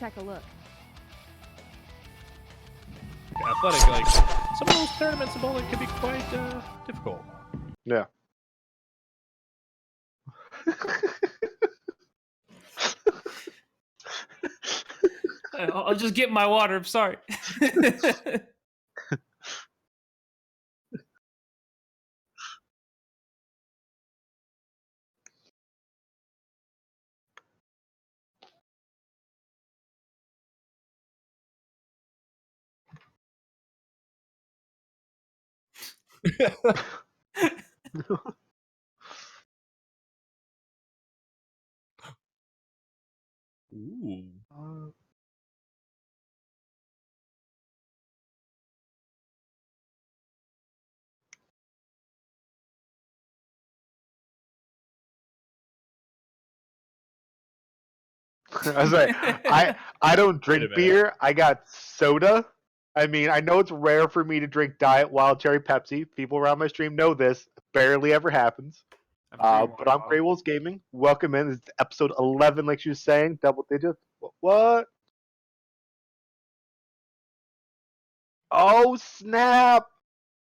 check a look. Athletic, like some of those tournaments in bowling can be quite difficult. Yeah. I'll just get my water. I'm sorry. Ooh. I was like, I don't drink beer. I got soda. I mean, I know it's rare for me to drink Diet Wild Cherry Pepsi. People around my stream know this. Barely ever happens. But I'm Grey Wolves Gaming. Welcome in. This is episode 11, like she was saying. Double digits. What? Oh, snap.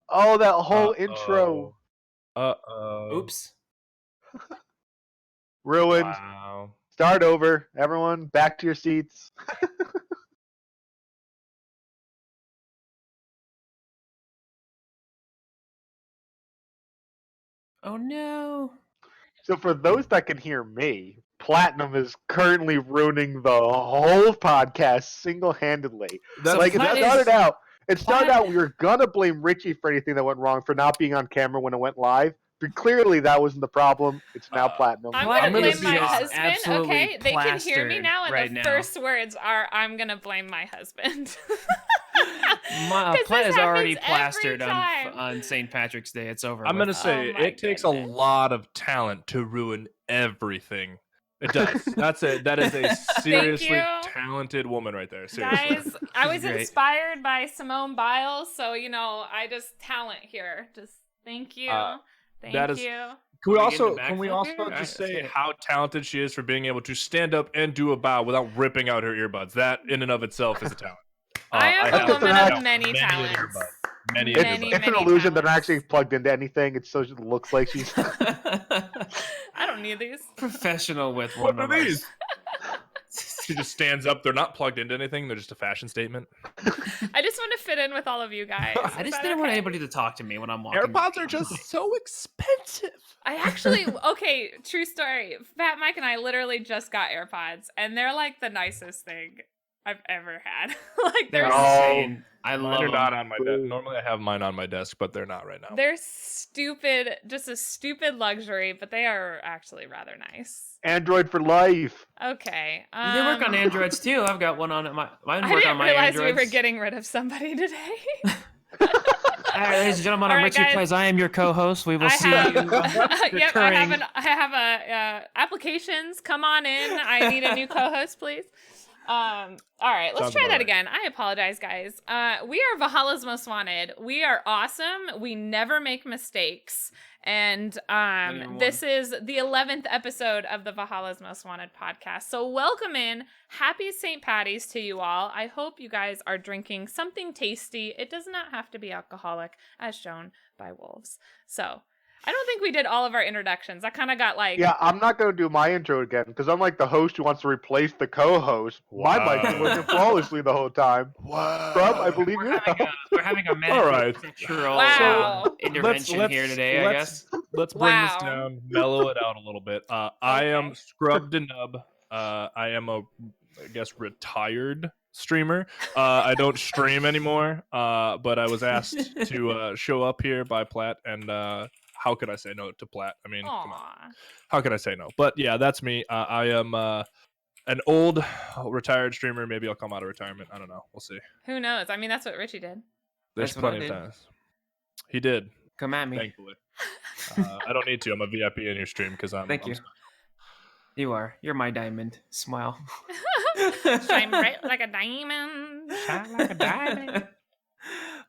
Oh, that whole intro. Oops. Ruined. Wow. Start over. Everyone, back to your seats. Oh no. So for those that can hear me, Platinum is currently ruining the whole podcast single-handedly. It started out we were gonna blame Richie for anything that went wrong for not being on camera when it went live. But clearly that wasn't the problem. It's now Platinum. I'm gonna blame my husband, absolutely okay? They can hear me now, and right the now. first words are, I'm gonna blame my husband. Plat is already happens plastered every time. on St. Patrick's Day. It's over. I'm with. gonna say Oh my it takes a goodness. lot of talent to ruin everything. It does. That is a seriously you. talented woman right there. Seriously. Guys, I was great. inspired by Simone Biles, so, I just talent here. Just thank you. Thank that is- you. Can we Are we also getting the backflip here? just Alright, say let's how talented she is for being able to stand up and do a bow without ripping out her earbuds? That in and of itself is a talent. I am a woman of many talents. earbuds. Many It's Many, an many illusion that not talents. actually plugged into anything. It so it looks like she's. I don't need these. Professional with What one are of us. these? She just stands up. They're not plugged into anything. They're just a fashion statement. I just want to fit in with all of you guys. I Is just that didn't want okay? anybody to talk to me when I'm walking. AirPods are just so expensive. I actually, okay, true story. Fat Mike and I literally just got AirPods, and they're like the nicest thing I've ever had. Like They're Oh. insane. I Mine love are them. not on my desk. Normally I have mine on my desk, but they're not right now. they're stupid, just a stupid luxury, but they are actually rather nice. Android for life. Okay. They work on Androids too. I've got one on mine. I Work didn't on my realize Androids. we were getting rid of somebody today. Ladies and gentlemen, All I'm right, Richey guys. Plays. I am your co-host. We will I see have, you. yep, recurring. I have a applications. Come on in. I need a new co-host, please. All right, let's Sounds try about that right. again. I apologize, guys. We are Valhalla's Most Wanted. We are awesome. We never make mistakes. And this is the 11th episode of the Valhalla's Most Wanted podcast. So welcome in. Happy St. Patty's to you all. I hope you guys are drinking something tasty. It does not have to be alcoholic, as shown by wolves. So I don't think we did all of our introductions. I kind of got like... Yeah, I'm not going to do my intro again because I'm like the host who wants to replace the co-host. My mic is Wow. working flawlessly the whole time. Wow. Scrub, I believe you're We're having a All right. structural Wow. intervention here today, I guess. Let's bring this Wow. down, mellow it out a little bit. I am SkrubDaNub. I am a, I guess, retired streamer. I don't stream anymore, but I was asked to show up here by Plat, and how could I say no to Plat? I mean, come on. Aw. How could I say no? But yeah, that's me. I am an old retired streamer. Maybe I'll come out of retirement. I don't know. We'll see. Who knows? I mean, that's what Richie did. There's That's what I plenty of did. times. He did, Come at me. thankfully. I don't need to. I'm a VIP in your stream because I'm. Thank you. I'm- You are. You're my diamond. Smile. Shine bright like a diamond. Shine like a diamond.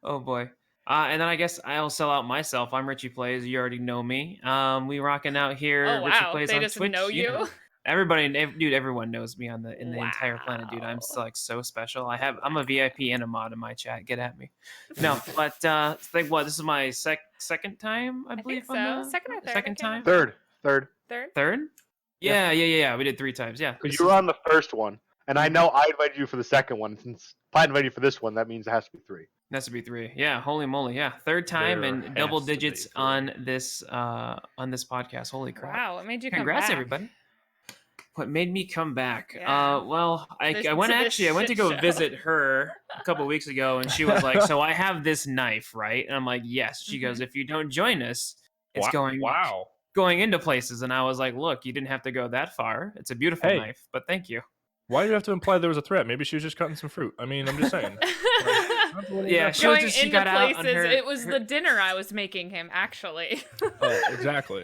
Oh boy. And then I guess I'll sell out myself. I'm RicheyPlays. You already know me. We rocking out here. Oh, wow. RicheyPlays They on just Twitch. know you? Yeah. dude, everyone knows me in the entire planet, dude. I'm so, like so special. I'm a VIP and a mod in my chat. Get at me. No, but like what? This is my second time, I believe. think so. Second or third? Second time. Third. Third. Yeah. We did 3 times. Yeah. Because you were on the first one, and I know I invited you for the second one. Since I invited you for this one, that means it has to be 3. It has to be 3. Yeah. Holy moly. Yeah. Third time There and double has to be digits 3. on this podcast. Holy crap! Wow, what made you come Congrats, back? everybody. What made me come back? Yeah. Well, I Listen went to this to shit go show. visit her a couple weeks ago, and she was like, "So I have this knife, right?" And I'm like, "Yes." She goes, "If you don't join us, it's going into places." And I was like, "Look, you didn't have to go that far. It's a beautiful knife, but thank you." Why do you have to imply there was a threat? Maybe she was just cutting some fruit. I mean, I'm just saying. Yeah, Going she into got out on places. her- It was the dinner I was making him, actually. Exactly.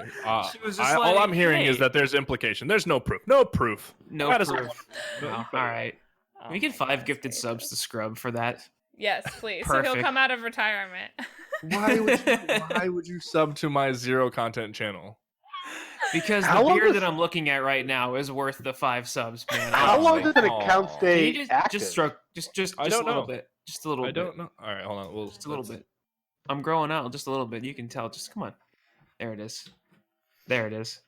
She was just all like, I'm hearing is "Hey." that there's implication. There's no proof. No proof. No That is- proof. No. All right. Oh We get my 5 God, gifted that's subs to Scrub for that. Yes, please. So he'll Perfect. come out of retirement. Why would you sub to my 0 content channel? Because How the long beer does- that I'm looking at right now is worth the 5 subs, man. How long honestly. does an account Aw. stay Can you active? just stroke just I a don't little know. bit. Just a little I bit. don't know. All right, hold on. Just a little bit. I'm growing out just a little bit. You can tell. Just come on. There it is. There it is.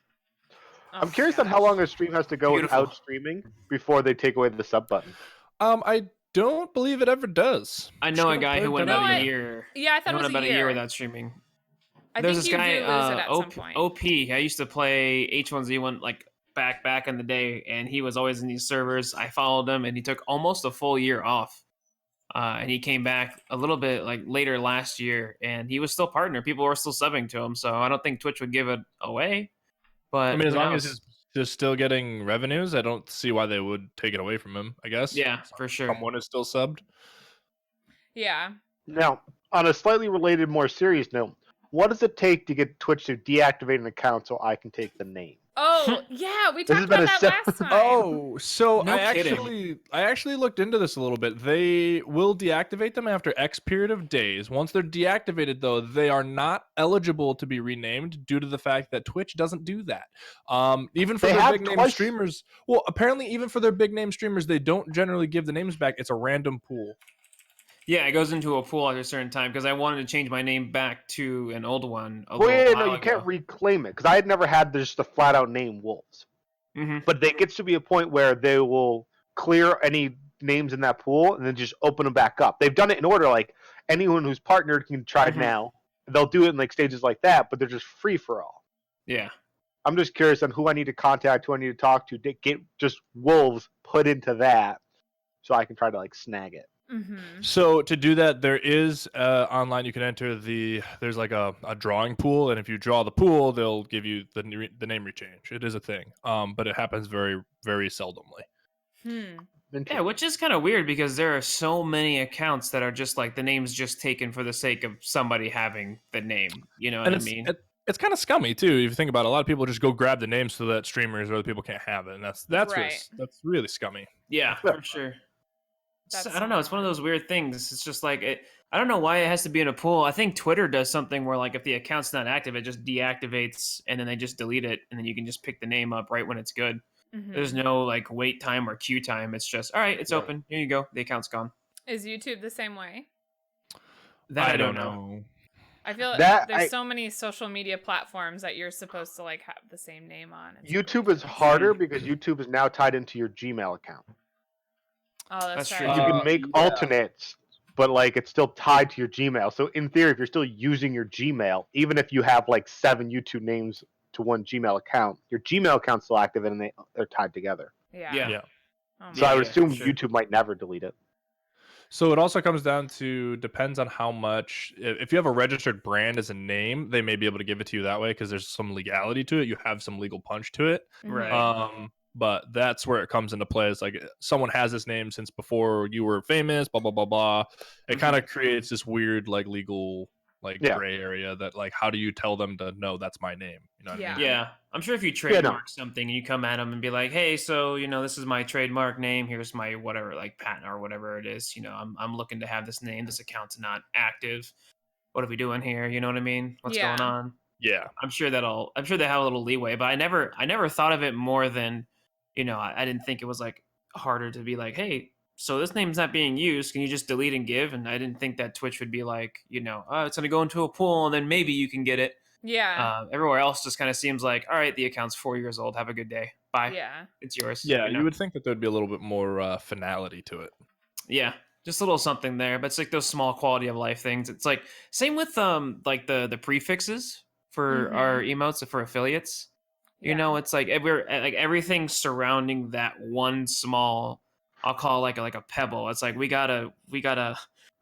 Oh I'm my curious on gosh. how long a stream has to go Beautiful. without streaming before they take away the sub button. I don't believe it ever does. I know a Should've guy who played went that No, about out. a year. Yeah, I thought He it went was about a a year year. without streaming. I There's think this you guy, do lose it at some point. OP. I used to play H1Z1 like back in the day, and he was always in these servers. I followed him, and he took almost a full year off. And he came back a little bit like later last year, and he was still partner. People were still subbing to him, so I don't think Twitch would give it away. But I mean, as who long as knows? he's still getting revenues, I don't see why they would take it away from him. I guess. Yeah, for sure. Someone is still subbed. Yeah. Now, on a slightly related, more serious note, what does it take to get Twitch to deactivate an account so I can take the name? Oh, yeah, we This talked has been about a that se- last time. Oh, so No I actually looked into this a little bit. They will deactivate them after X period of days. Once they're deactivated, though, they are not eligible to be renamed due to the fact that Twitch doesn't do that. Even for They their have big name twice. streamers, well, apparently even for their big name streamers, they don't generally give the names back. It's a random pool. Yeah, it goes into a pool at a certain time because I wanted to change my name back to an old one. Wait, no, you can't reclaim it because I had never had just the flat out name Wolves. Mm-hmm. But there gets to be a point where they will clear any names in that pool and then just open them back up. They've done it in order, like anyone who's partnered can try it Mhm. now. They'll do it in like stages like that, but they're just free for all. Yeah. I'm just curious on who I need to contact, who I need to talk to get just Wolves put into that so I can try to like snag it. Mm-hmm. So to do that, there is online. You can enter there's like a drawing pool, and if you draw the pool, they'll give you the name rechange. It is a thing, but it happens very, very seldomly. Yeah, which is kind of weird because there are so many accounts that are just like the name's just taken for the sake of somebody having the name. You know what I mean? It's kind of scummy too. If you think about it, a lot of people just go grab the names so that streamers or other people can't have it, and that's Right. that's really scummy. Yeah, for sure. I don't know. It's one of those weird things. It's just like I don't know why it has to be in a pool. I think Twitter does something where like if the account's not active, it just deactivates and then they just delete it, and then you can just pick the name up right when it's good. Mm-hmm. There's no like wait time or queue time. It's just all right. It's Yeah. open. Here you go. The account's gone. Is YouTube the same way? That I don't know. I feel like That there's so many social media platforms that you're supposed to like have the same name on. It's YouTube really is harder because YouTube is now tied into your Gmail account. Oh, that's That's right. true. You can make alternates, but like it's still tied to your Gmail. So in theory, if you're still using your Gmail, even if you have like 7 YouTube names to one Gmail account, your Gmail account's still active and they're tied together. Yeah. Yeah. Oh So I would Yeah, assume for sure. YouTube might never delete it. So it also comes down to depends on how much. If you have a registered brand as a name, they may be able to give it to you that way because there's some legality to it. You have some legal punch to it. Mhm. Right. But that's where it comes into play. It's like someone has this name since before you were famous, blah blah blah blah. It kind of creates this weird like legal like gray area that like how do you tell them to know that's my name? You know what I mean? Yeah, I'm sure if you no. trademark something and you come at them and be like, "Hey, so this is my trademark name. Here's my whatever, like patent or whatever it is. I'm looking to have this name. This account's not active. What are we doing here? You know what I mean? What's Yeah. going on?" Yeah. I'm sure they have a little leeway, but I never thought of it more than I didn't think it was like harder to be like, hey, so this name's not being used. Can you just delete and give? And I didn't think that Twitch would be like, oh, it's going to go into a pool and then maybe you can get it. Yeah. Everywhere else just kind of seems like, all right, the account's 4 years old. Have a good day. Bye. Yeah. It's yours. Yeah, you would think that there'd be a little bit more finality to it. Yeah, just a little something there. But it's like those small quality of life things. It's like same with like the prefixes for our emotes for affiliates. It's like everything surrounding that one small, I'll call it like a pebble. It's like we got 5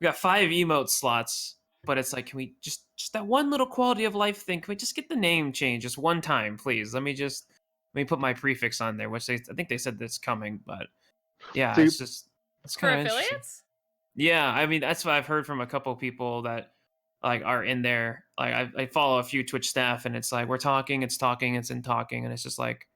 emote slots, but it's like, can we just that one little quality of life thing? Can we just get the name changed just one time, please? Let me put my prefix on there, which I think they said that's coming, but yeah, So it's for kind of affiliates. Yeah, I mean that's what I've heard from a couple of people that like are in there. Like I follow a few Twitch staff, and it's like we're talking, it's in talking, and it's just like,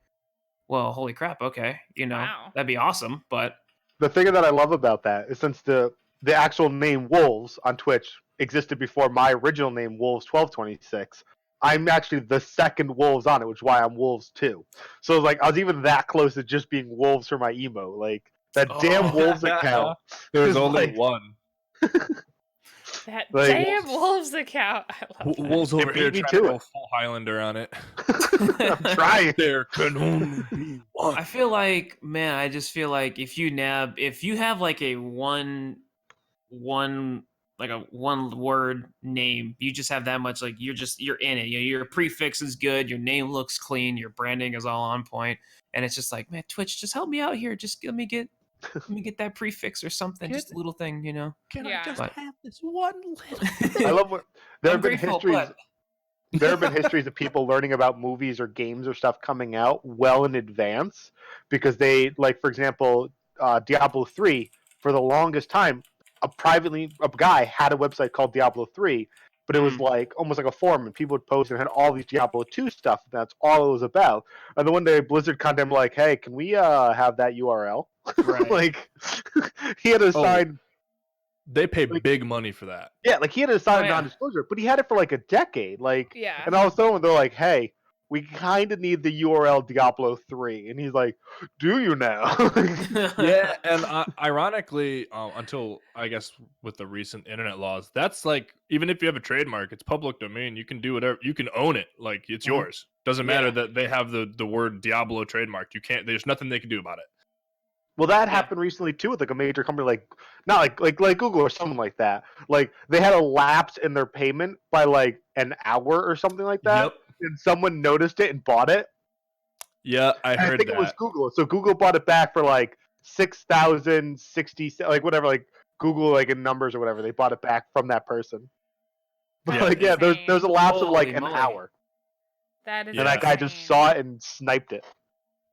well, holy crap, okay, Wow. that'd be awesome, but The thing that I love about that is since the actual name Wolves on Twitch existed before my original name Wolves1226, I'm actually the second Wolves on it, which is why I'm Wolves too. So like I was even that close to just being Wolves for my emo. Like that damn Wolves account. There's is only like, one. That Like, damn Wolves account. I love that. Wolves over It here beat me trying to to go it. full Highlander on it. I'm trying. There can only be one. I feel like, man, I just feel like if you have like a one word name, you just have that much, like you're in it. Your prefix is good, your name looks clean, your branding is all on point, and it's just like, man, Twitch, just help me out here. Just let me get that prefix or something, just a little thing, Can Yeah. I just But- have this one little? I love what there have been grateful, histories. There have been histories of people learning about movies or games or stuff coming out well in advance because they, like, for example, Diablo 3, for the longest time, a guy had a website called Diablo 3, but it was like almost like a forum, and people would post and had all these Diablo 2 stuff, and that's all it was about. And then one day Blizzard contacted him like, hey, can we have that URL? Right. Like, he had to sign. They pay Like- big money for that. Yeah, like he had to sign Oh, yeah. non-disclosure, but he had it for like a decade. Like, Yeah. and all of a sudden they're like, "Hey, we kind of need the URL Diablo 3," and he's like, "Do you now?" Yeah, and ironically, until I guess with the recent internet laws, that's like even if you have a trademark, it's public domain. You can do whatever. You can own it. Like it's yours. Doesn't matter Yeah. that they have the word Diablo trademarked. You can't. There's nothing they can do about it. Well, that happened recently too with like a major company, like not like Google or something like that. Like they had a lapse in their payment by like an hour or something like that, Yep. and someone noticed it and bought it. Yeah, I And heard I think that. it was Google, so Google bought it back for like 6,060, like whatever, like Google like in numbers or whatever. They bought it back from that person. But Yeah. like, yeah, there's a lapse of like Holy an moly. hour, That is Yeah. and that guy just insane. saw it and sniped it.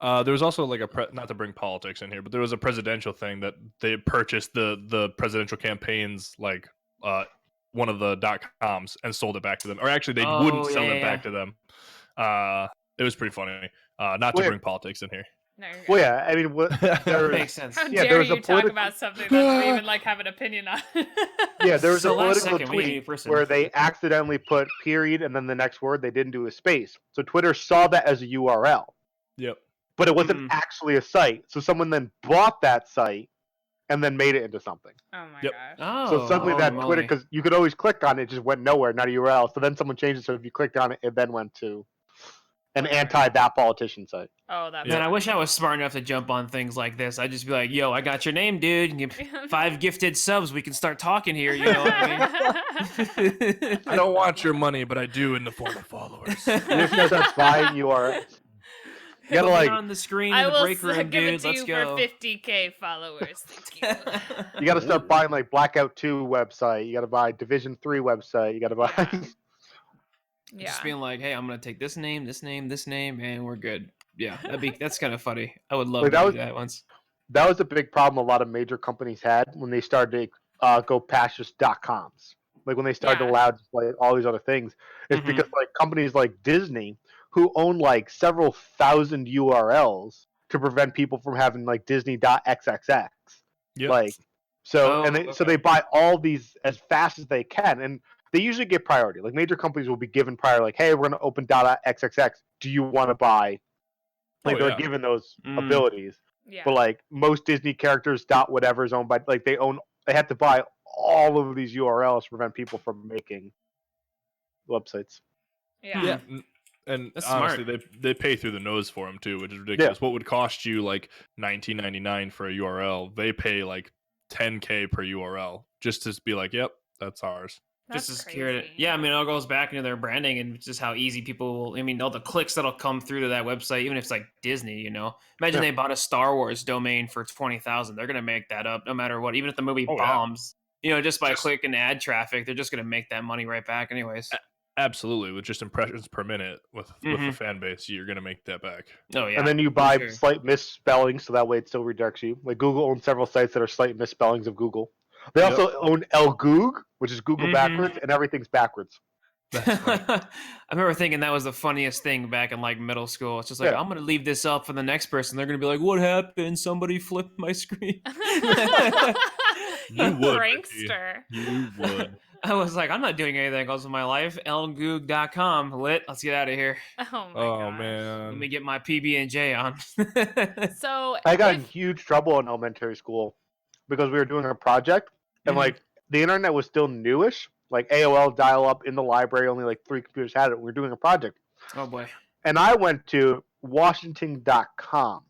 There was also like not to bring politics in here, but there was a presidential thing that they purchased the presidential campaigns, like one of the .coms, and sold it back to them. Or actually, they wouldn't sell it back to them. It was pretty funny. Not to Wait. bring politics in here. No, you're good. Well, yeah, I mean, there, Makes sense. How Yeah, there dare was a you talk politi- about something that we even like have an opinion on? yeah, there was So a last political second, we need a new tweet person. where they accidentally put period and then the next word they didn't do a space. So Twitter saw that as a URL, Yep. but it wasn't actually a site. So someone then bought that site and then made it into something. Oh my Yep. gosh. So suddenly holy that moly. Twitter, because you could always click on it, it just went nowhere, not a URL. So then someone changed it. So if you clicked on it, it then went to an anti-that politician site. Oh, that's Man, I funny. wish I was smart enough to jump on things like this. I'd just be like, yo, I got your name, dude. You give 5 gifted subs. We can start talking here. You know what I mean? I don't want your money, but I do in the form of followers. You just gotta start buying URLs. You gotta Put me like, on the screen I in the will break room, give it dude. to Let's you go. for 50K followers. Thank you. you gotta start buying like Blackout 2 website. You gotta buy Division 3 website. You gotta buy. Yeah. Yeah. Just being like, hey, I'm gonna take this name, and we're good. Yeah, that's kind of funny. I would love Like, to that do was- that once. That was a big problem a lot of major companies had when they started to go past just .coms. Like when they started to Yeah. allow just, like all these other things, it's Mhm. because like companies like Disney, who own like several thousand URLs, to prevent people from having like Disney.xxx. Yep. Like so, Oh, and so okay. they buy all these as fast as they can, and they usually get priority. Like major companies will be given priority, like, hey, we're going to open .xxx. Do you want to buy Like Oh, they're yeah. given those Mm. abilities. Yeah. But like most Disney characters, whatever is owned by like they have to buy all of these URLs to prevent people from making websites. Yeah. Yeah, and That's honestly, smart. they pay through the nose for them too, which is ridiculous. What would cost you like $19.99 for a URL? They pay like $10K per URL just to be like, "Yep, that's ours." That's Just to secure it. crazy. Yeah, I mean, it all goes back into their branding and just how easy people will. I mean, all the clicks that'll come through to that website, even if it's like Disney, you know. Imagine Yeah. they bought a Star Wars domain for 20,000. They're gonna make that up no matter what. Even if the movie Oh, yeah. bombs, you know, just by Just- click and ad traffic, they're just gonna make that money right back, anyways. Absolutely, with just impressions per minute with the Mhm. fan base, you're gonna make that back. Oh yeah. And then you for buy sure. slight misspellings, so that way it still redirects you. Like Google owns several sites that are slight misspellings of Google. They Yep. also own Goog, which is Google Mhm. backwards, and everything's backwards. That's funny. I remember thinking that was the funniest thing back in like middle school. It's just like Yeah. I'm gonna leave this up for the next person. They're gonna be like, "What happened? Somebody flipped my screen." You would, Ricky. Prankster. You would. I was like, I'm not doing anything else with my life. lgoog.com lit. Let's get out of here. Oh my Oh gosh. man. Let me get my PB&J on. So I got in if- huge trouble in elementary school because we were doing a project, and Mhm. like the internet was still newish. Like AOL dial-up in the library, only like 3 computers had it. We were doing a project, Oh boy. and I went to Washington.com.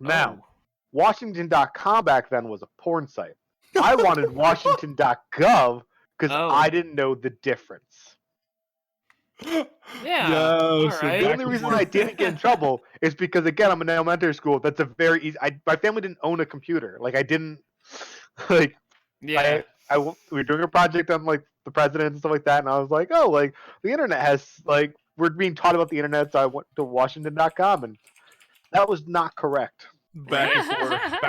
Now, Oh. Washington.com back then was a porn site. I wanted Washington.gov because Oh. I didn't know the difference. Yeah. Yo, all so right. The back only and reason forth. I didn't get in trouble is because again I'm in elementary school. That's a very easy. My family didn't own a computer. Like I didn't like. Yeah. We were doing a project on like the president and stuff like that, and I was like, oh, like the internet has like we're being taught about the internet, so I went to Washington.com, and that was not correct. Back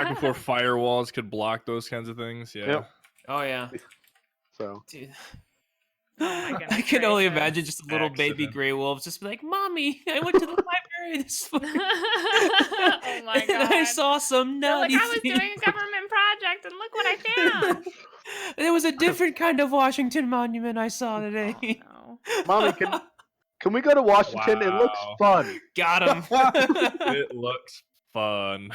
before firewalls could block those kinds of things. Yeah. Yep. Oh yeah. So Dude. my goodness I can only gracious. imagine just a little baby Accident. gray wolf just be like, "Mommy, I went to the library this morning." Oh my And I God. saw some They're like, naughty I was doing a things. government project and look what I found. There was a different kind of Washington monument I saw today. Oh, Mommy, can we go to Washington? It looks Wow. fun. Got him. It looks fun.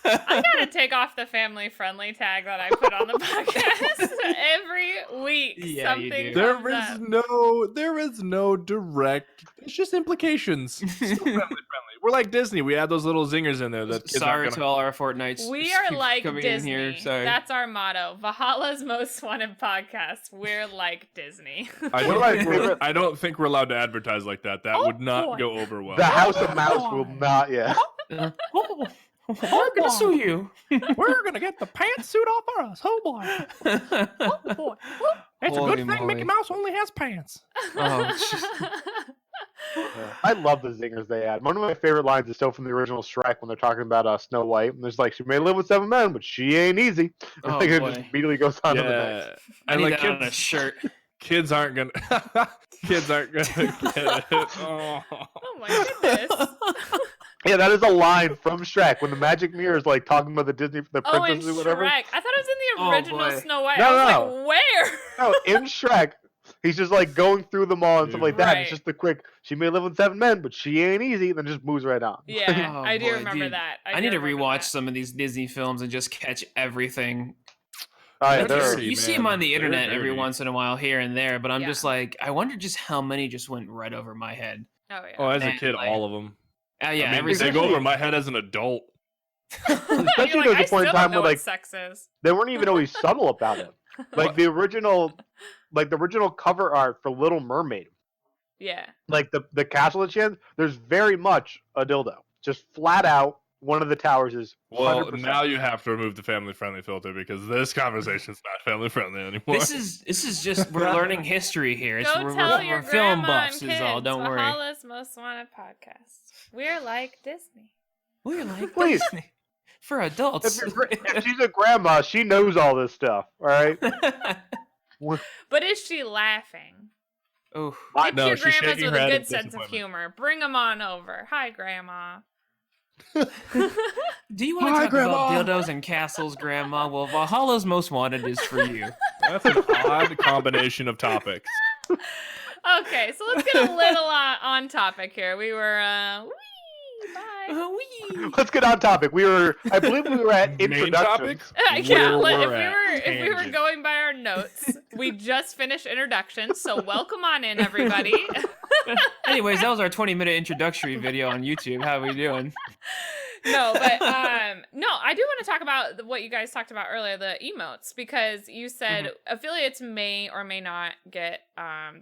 I gotta take off the family friendly tag that I put on the podcast every week. Yeah, you something do. There is no direct. It's just implications. Still family friendly. We're like Disney. We add those little zingers in there that kids Sorry aren't to gonna. all our Fortnites. We are like coming Disney. in here. Sorry. That's our motto. Valhalla's Most Wanted podcast. We're like Disney. I One of my don't, think we're, favorite- I don't think we're allowed to advertise like that. That Oh, would not boy. go over well. The House of Mouse will not. Yeah. Oh, I'm gonna sue you. We're gonna get the pantsuit off our us. Oh boy! Oh boy. It's Holy a good thing moly. Mickey Mouse only has pants. I love the zingers they add. One of my favorite lines is still from the original Shrek when they're talking about Snow White. And there's like, she may live with 7 men, but she ain't easy. Oh, Like, it boy. just immediately goes on to the next. I And need like that on a kids, shirt. kids aren't gonna get it. Oh. Oh my goodness. Yeah, that is a line from Shrek when the magic mirror is like talking about the Disney, the Oh, in princesses or whatever. Shrek. I thought it was in the Oh, original boy. Snow White. No, I was no. like, where? No, in Shrek, he's just like going through them all and stuff like that. Right. It's just the quick, she may live with 7 men, but she ain't easy, and then just moves right on. Yeah, Oh, I do boy, remember dude. that. I do need to remember rewatch that. some of these Disney films and just catch everything. Oh, yeah, They're there are- dirty, You see man. them on the They're internet every dirty. once in a while here and there, but I'm Yeah. just like, I wonder just how many just went right over my head. Oh yeah. Oh, as a And, kid, like, all of them. Yeah, I mean, every they go single- over my head as an adult. Especially You're there's like, a point in I still time don't know where like what sex is. they weren't even always subtle about it. Like the original cover art for Little Mermaid, Yeah. like the castle that she has, there's very much a dildo, just flat out. One of the towers is 100%. Well, now you have to remove the family friendly filter because this conversation's not family friendly anymore. This is just we're learning history here. It's, Go we're, tell we're, your we're film grandma buffs and is kids. all. Don't worry. Valhalla's Most Wanted podcast. We're like Disney. We're like Please. Disney for adults. If she's a grandma, she knows all this stuff. All right. But is she laughing? Oh, Pick No, your she's grandmas shaking with her a head good in sense of disappointment. humor. Bring them on over. Hi, Grandma. do you want to Hi, talk Grandma. about dildos and castles, Grandma? Well, Valhalla's Most Wanted is for you. That's an odd combination of topics. Okay, so let's get a little on topic here. We were, Let's get on topic. I believe we were at Main introductions. topic? Yeah, Where if we were going by our notes, we just finished introductions, so welcome on in, everybody. Anyways, that was our 20-minute introductory video on YouTube. How are we doing? No, but no, I do want to talk about what you guys talked about earlier, the emotes, because you said affiliates may or may not get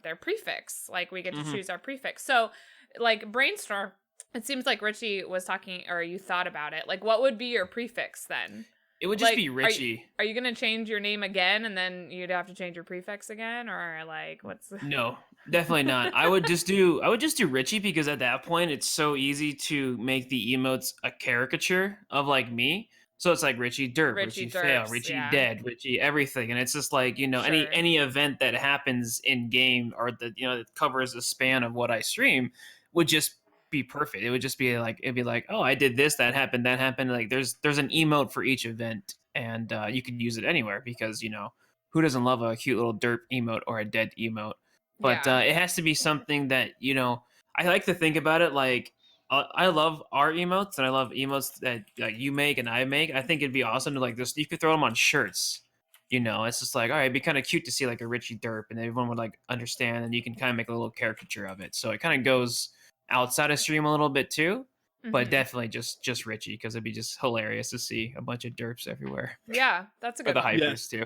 their prefix. Like, we get to choose our prefix. So, like, brainstorm. It seems like Richey was talking, or you thought about it. Like, what would be your prefix then? It would just be Richey. Are you gonna change your name again, and then you'd have to change your prefix again, or like what's? No, definitely not. I would just do Richey, because at that point it's so easy to make the emotes a caricature of like me. So it's like Richey derp, Richey fail, Richey dead, Richey everything, and it's just like, you know, any event that happens in game or that, you know, that covers the span of what I stream would just be perfect. It would just be like, it'd be like, oh, I did this, that happened. Like there's an emote for each event, and you can use it anywhere, because, you know, who doesn't love a cute little derp emote or a dead emote? But it has to be something that, you know, I like to think about it like, I love our emotes, and I love emotes that like you make and I make. I think it'd be awesome to like this. You could throw them on shirts. You know, it's just like, all right, it'd be kind of cute to see like a Richey derp, and everyone would like understand, and you can kind of make a little caricature of it. So it kind of goes outside of stream a little bit too, but definitely just Richey, because it'd be just hilarious to see a bunch of derps everywhere. Yeah, that's a good the one. hypers too.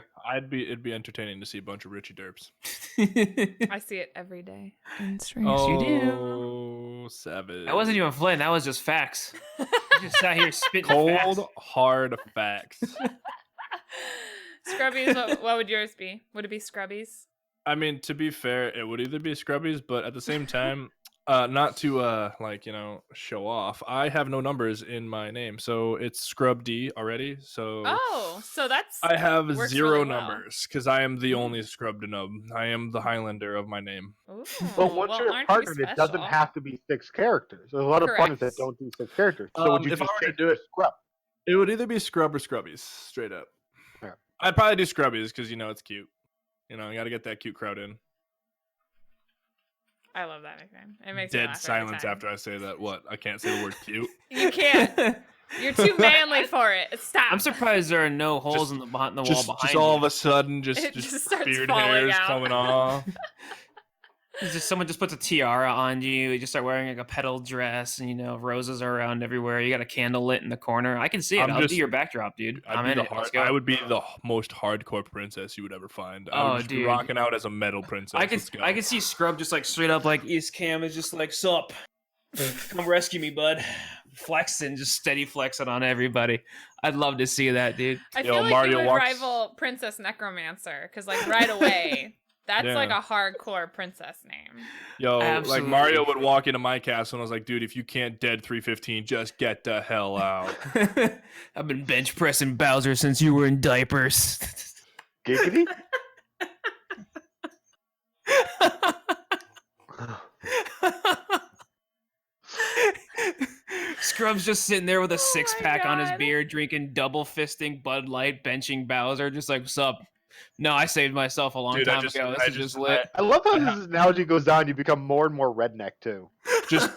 It'd be entertaining to see a bunch of Richey derps. I see it every day in streams. You do. Oh, savage. That wasn't even Flynn. That was just facts. You just sat here spitting Cold, facts. hard facts. Scrubbies, what would yours be? Would it be Scrubbies? I mean, to be fair, it would either be Scrubbies, but at the same time, not to like, you know, show off, I have no numbers in my name, so it's SkrubD already. So so that's I have works 0 really well. numbers, because I am the only SkrubDaNub. I am the Highlander of my name. Ooh, But once you're aren't we partnered, it doesn't special? have to be 6 characters. There's a lot of partners that don't do 6 characters. So would you if just I were to change do it, Scrub? it would either be Scrub or Scrubbies, straight up. Yeah. I'd probably do Scrubbies, because, you know, it's cute. You know, you got to get that cute crowd in. I love that nickname. It makes me Dead laugh every silence time. after I say that. What? I can't say the word cute. You can't. You're too manly for it. Stop. I'm surprised there are no holes in the wall behind Just you. all of a sudden, It just just starts beard falling hairs out. coming off. It's just someone just puts a tiara on you. You just start wearing like a petal dress, and you know roses are around everywhere. You got a candle lit in the corner. I can see it. I'll do your backdrop, dude. I'm in it. Let's go. I would be the most hardcore princess you would ever find. I would just be dude. rocking out as a metal princess. I can see Scrub just like straight up like East Cam is just like, sup, come rescue me, bud. Flexing, just steady flexing on everybody. I'd love to see that, dude. I feel like Mario you would walks- rival Princess Necromancer, because like right away, that's Yeah. like a hardcore princess name. Yo, Absolutely. like Mario would walk into my castle and I was like, dude, if you can't dead 315, just get the hell out. I've been bench pressing Bowser since you were in diapers. Giggity? Scrub's just sitting there with a Oh my 6-pack on his God. beard, drinking double fisting Bud Light, benching Bowser, just like, sup. No, I saved myself a long Dude, time ago. This is just lit. I love how this analogy goes down. You become more and more redneck, too. Just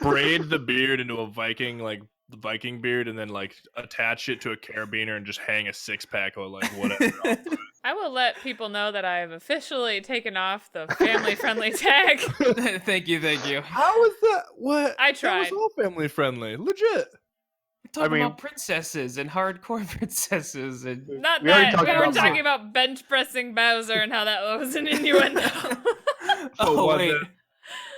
braid the beard into a Viking, like the Viking beard, and then like attach it to a carabiner and just hang a 6-pack or like whatever. I will let people know that I have officially taken off the family-friendly tag. Thank you. How is that? What? I That tried. was all family friendly. Legit. We're talking mean- about princesses and hardcore princesses and Not We already that. talked We were about talking about bench pressing Bowser and how that was an innuendo.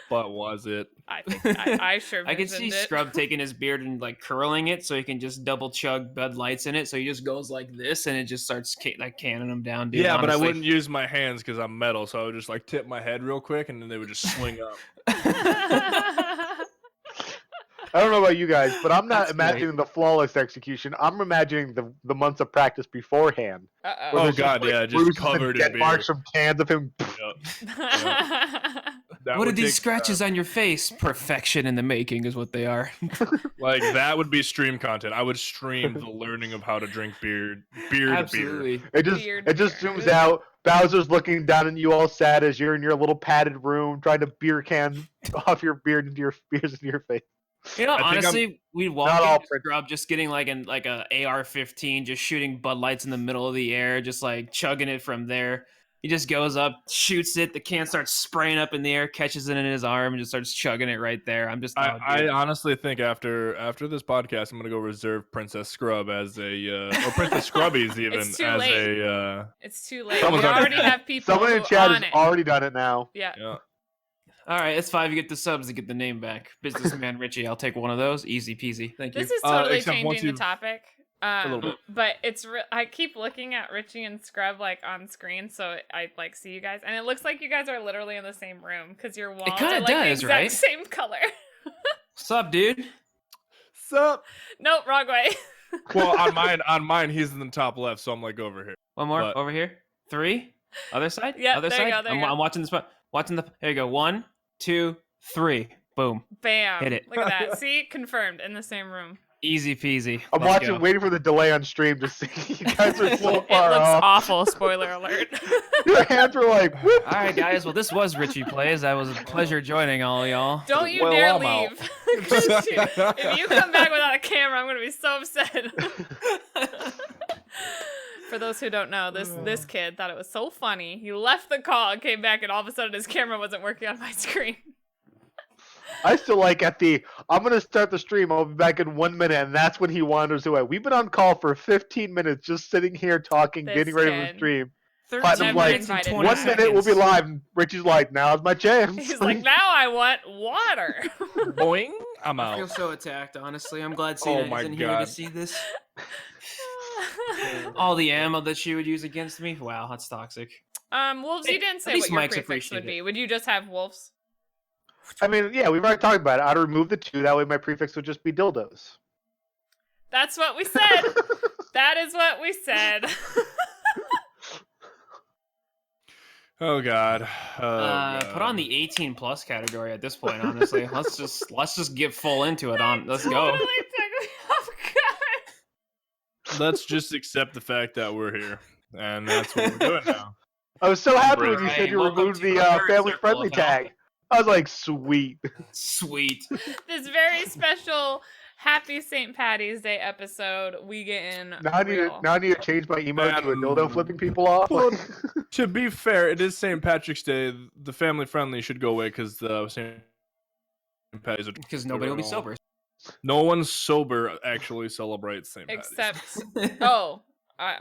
But was it? I think I sure I can see mentioned it. Scrub taking his beard and like curling it so he can just double chug Bud Lights in it. So he just goes like this and it just starts like canning him down, dude. Yeah, but I honestly. wouldn't use my hands because I'm metal, so I would just like tip my head real quick, and then they would just swing up. I don't know about you guys, but I'm not That's great. imagining the flawless execution. I'm imagining the months of practice beforehand. Where Uh-oh. Oh there's god, like yeah, just bruises and covered in dead beard. marks from cans of him. That What are would these take, scratches on your face? Perfection in the making is what they are. Like that would be stream content. I would stream the learning of how to drink beer beer. Absolutely. It just Beard zooms out. Bowser's looking down at you all sad as you're in your little padded room trying to beer can off your beard into your beers into your face. Honestly, we'd walk Not all into Scrub just getting like a AR-15, just shooting Bud Lights in the middle of the air, just like chugging it from there. He just goes up, shoots it. The can starts spraying up in the air, catches it in his arm, and just starts chugging it right there. I honestly think after this podcast, I'm gonna go reserve Princess Scrub as a or Princess Scrubbies even It's too as late. a. It's too late. We Someone's already have people Someone in who chat on has it. already done it now. Yeah. All right, it's 5. You get the subs to get the name back. Businessman Richie, I'll take one of those. Easy peasy. Thank you. This is totally except once changing the you've- topic. a little bit. But it's I keep looking at Richie and Scrub like on screen, so I like see you guys, and it looks like you guys are literally in the same room because your walls kinda are like does, the exact right? same color. What's up, dude? Sup? Nope, wrong way. Well, on mine, he's in the top left, so I'm like over here. One more But- over here. 3. Other side. Yeah, Other there side. you go, there you I'm go. watching the spot. Watching the. There you go. 1, 2, 3. Boom. Bam. Hit it. Look at that. See, confirmed in the same room. Easy peasy. I'm Let's watching, go. waiting for the delay on stream to see. You guys are so It far looks off. awful. Spoiler alert. Your hands were like, whoop. All right, guys. Well, this was Richie Plays. That was a pleasure joining all y'all. Don't you Well, dare I'm out. leave. 'Cause if you come back without a camera, I'm gonna be so upset. For those who don't know, this kid thought it was so funny. He left the call and came back, and all of a sudden his camera wasn't working on my screen. I still like I'm going to start the stream. I'll be back in 1 minute. And that's when he wanders away. We've been on call for 15 minutes just sitting here talking, This getting ready for the kid. stream. 13 Platinum like, minutes and invited 20 1 minute we'll be seconds. live. And Richie's like, now's my chance. He's like, now I want water. Boing. I'm I feel out. so attacked, honestly. I'm glad Oh Cena my isn't here God. to see this. All the ammo that she would use against me. Wow, that's toxic. Wolves, you didn't say At least what your Mike's prefix would appreciate be. Would you just have wolves? I mean, yeah, we've already talked about it. I'd remove the 2. That way my prefix would just be dildos. That's what we said. That is what we said. Oh God. Oh, God. Put on the 18 plus category at this point. Honestly, let's just get full into it. Let's go. Totally took me off guard. Let's just accept the fact that we're here, and that's what we're doing now. I was so happy when you Right, said you welcome removed to the our family circle friendly of health. tag. I was like, sweet. Sweet. This very special Happy St. Patty's Day episode, we get in Now I need to change my emote to a dildo flipping people off. Well, to be fair, it is St. Patrick's Day. The family friendly should go away because the St. Patty's are Because nobody will be sober. No one sober actually celebrates St. Patty's. Except,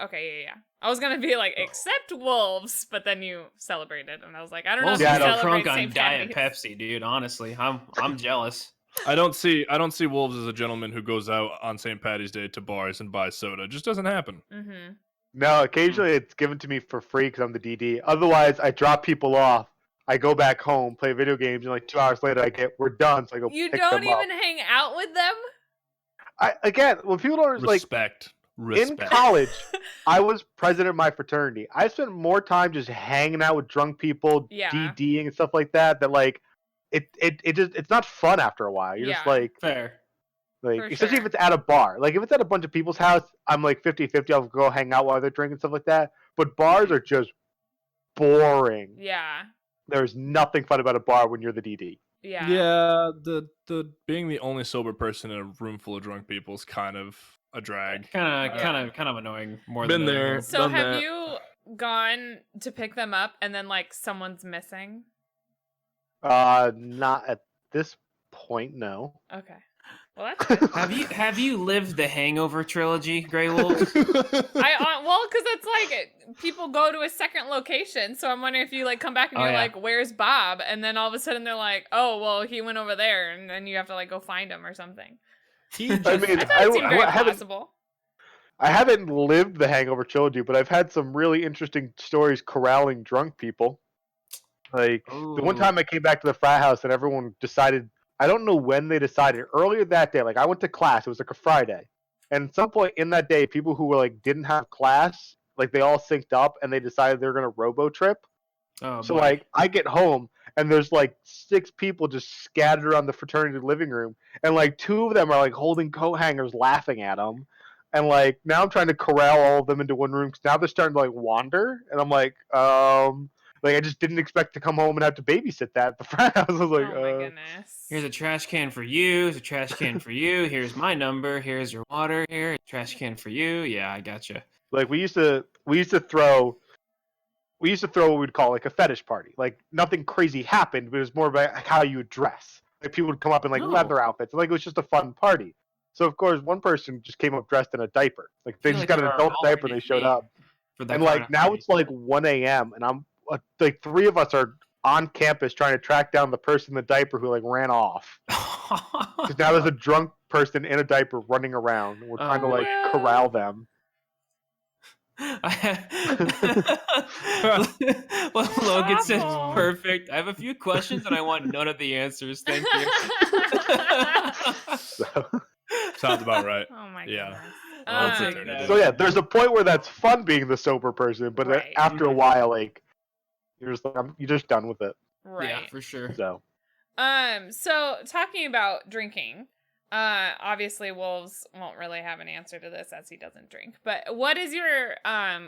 okay, yeah. I was gonna be like, except wolves, but then you celebrated, and I was like, I don't know if Yeah, you I don't celebrate Crunk on St. Diet Patty's. Pepsi, dude. Honestly, I'm jealous. I don't see Wolves as a gentleman who goes out on St. Patty's Day to bars and buys soda. It just doesn't happen. Mm-hmm. No, occasionally it's given to me for free because I'm the DD. Otherwise, I drop people off. I go back home, play video games, and like 2 hours later, we're done. So I go You pick don't them up. even hang out with them? When people don't like Respect. in college, I was president of my fraternity. I spent more time just hanging out with drunk people, Yeah. DDing and stuff like that. That like it's not fun after a while. You're just Yeah. like Fair. For especially sure. if it's at a bar. Like if it's at a bunch of people's house, I'm like 50-50. I'll go hang out while they're drinking stuff like that. But bars are just boring. Yeah. There's nothing fun about a bar when you're the DD. Yeah. Yeah, the being the only sober person in a room full of drunk people is kind of a drag. Kind Yeah. of annoying. More Been than there. So Done have that. you gone to pick them up and then like someone's missing? Not at this point, no. Okay. Well, that's good. Have you lived the Hangover trilogy, Grey Wolf? Well, because it's like people go to a second location, so I'm wondering if you like come back and Oh, you're yeah. like, "Where's Bob?" And then all of a sudden they're like, "Oh, well, he went over there," and then you have to like go find him or something. I mean, I thought it seemed very haven't possible. I haven't lived the Hangover trilogy, but I've had some really interesting stories corralling drunk people. Like the one time I came back to the frat house and everyone decided, I don't know when they decided, earlier that day, like I went to class, it was like a Friday. And at some point in that day, people who were like didn't have class, like they all synced up and they decided they were gonna robo trip. Oh, So boy. like I get home and there's like 6 people just scattered around the fraternity living room, and like 2 of them are like holding coat hangers laughing at them. And like now I'm trying to corral all of them into one room because now they're starting to like wander, and I'm like, Like I just didn't expect to come home and have to babysit that at the frat house. I was like, oh my goodness. Here's a trash can for you. Here's a trash can for you. Here's my number. Here's your water. Here, trash can for you. Yeah, I gotcha. Like we used to throw what we'd call like a fetish party. Like nothing crazy happened, but it was more about how you would dress. Like people would come up in like leather outfits. Like it was just a fun party. So of course one person just came up dressed in a diaper. Like they just got an adult diaper and they showed up. And like now it's like 1 a.m. and I'm like 3 of us are on campus trying to track down the person in the diaper who like ran off. Because now there's a drunk person in a diaper running around. And we're trying to like corral them. Logan says perfect. I have a few questions and I want none of the answers. Thank you. Sounds about right. Oh my Yeah. goodness. So yeah, there's a point where that's fun being the sober person, but Right. after a while, like you're just done with it. Right. Yeah, for sure. So So talking about drinking, obviously Wolves won't really have an answer to this as he doesn't drink. But what is your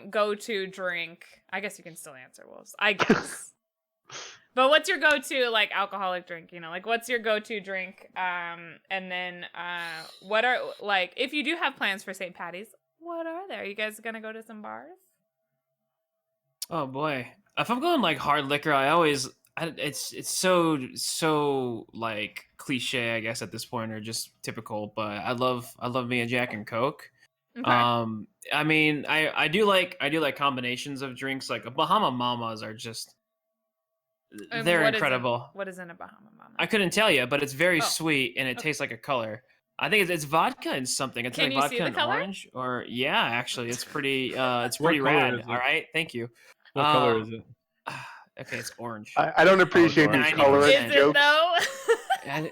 go-to drink? I guess you can still answer, Wolves. I guess. But what's your go-to like alcoholic drink? You know, like what's your go-to drink? And then what are like if you do have plans for St. Patty's, what are there? Are you guys gonna go to some bars? Oh boy, if I'm going like hard liquor, it's so like cliche, I guess at this point, or just typical. But I love me a Jack and Coke. Okay. I mean, I do like combinations of drinks. Like Bahama Mamas are just they're incredible. What is in a Bahama Mama? I couldn't tell you, but it's very sweet and it tastes like a color. I think it's vodka and something. It's Can like you vodka see the and color? orange. Or yeah, actually, it's pretty What pretty color rad. is it? All right, thank you. What color is it? Okay, it's orange. I don't appreciate these 90%. colorist Is it jokes. though? And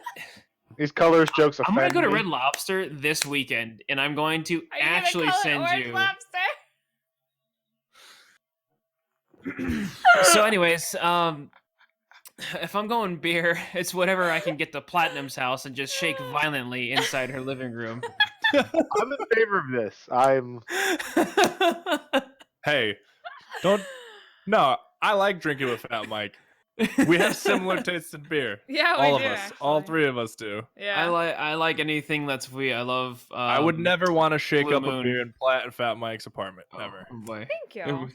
These colorist jokes I'm offend gonna go to me. Red Lobster this weekend, and I'm going to Are you actually gonna call send it Orange you. Lobster? So, anyways, if I'm going beer, it's whatever I can get to Platinum's house and just shake violently inside her living room. I'm in favor of this. Hey, don't. No, I like drinking with Fat Mike. We have similar tastes in beer. Yeah, all we of do, us, all actually. 3 of us do. Yeah. I like anything that's sweet. I love. I would never want to shake Blue up Moon. a beer in Fat Mike's apartment. Never. Oh boy. Thank you.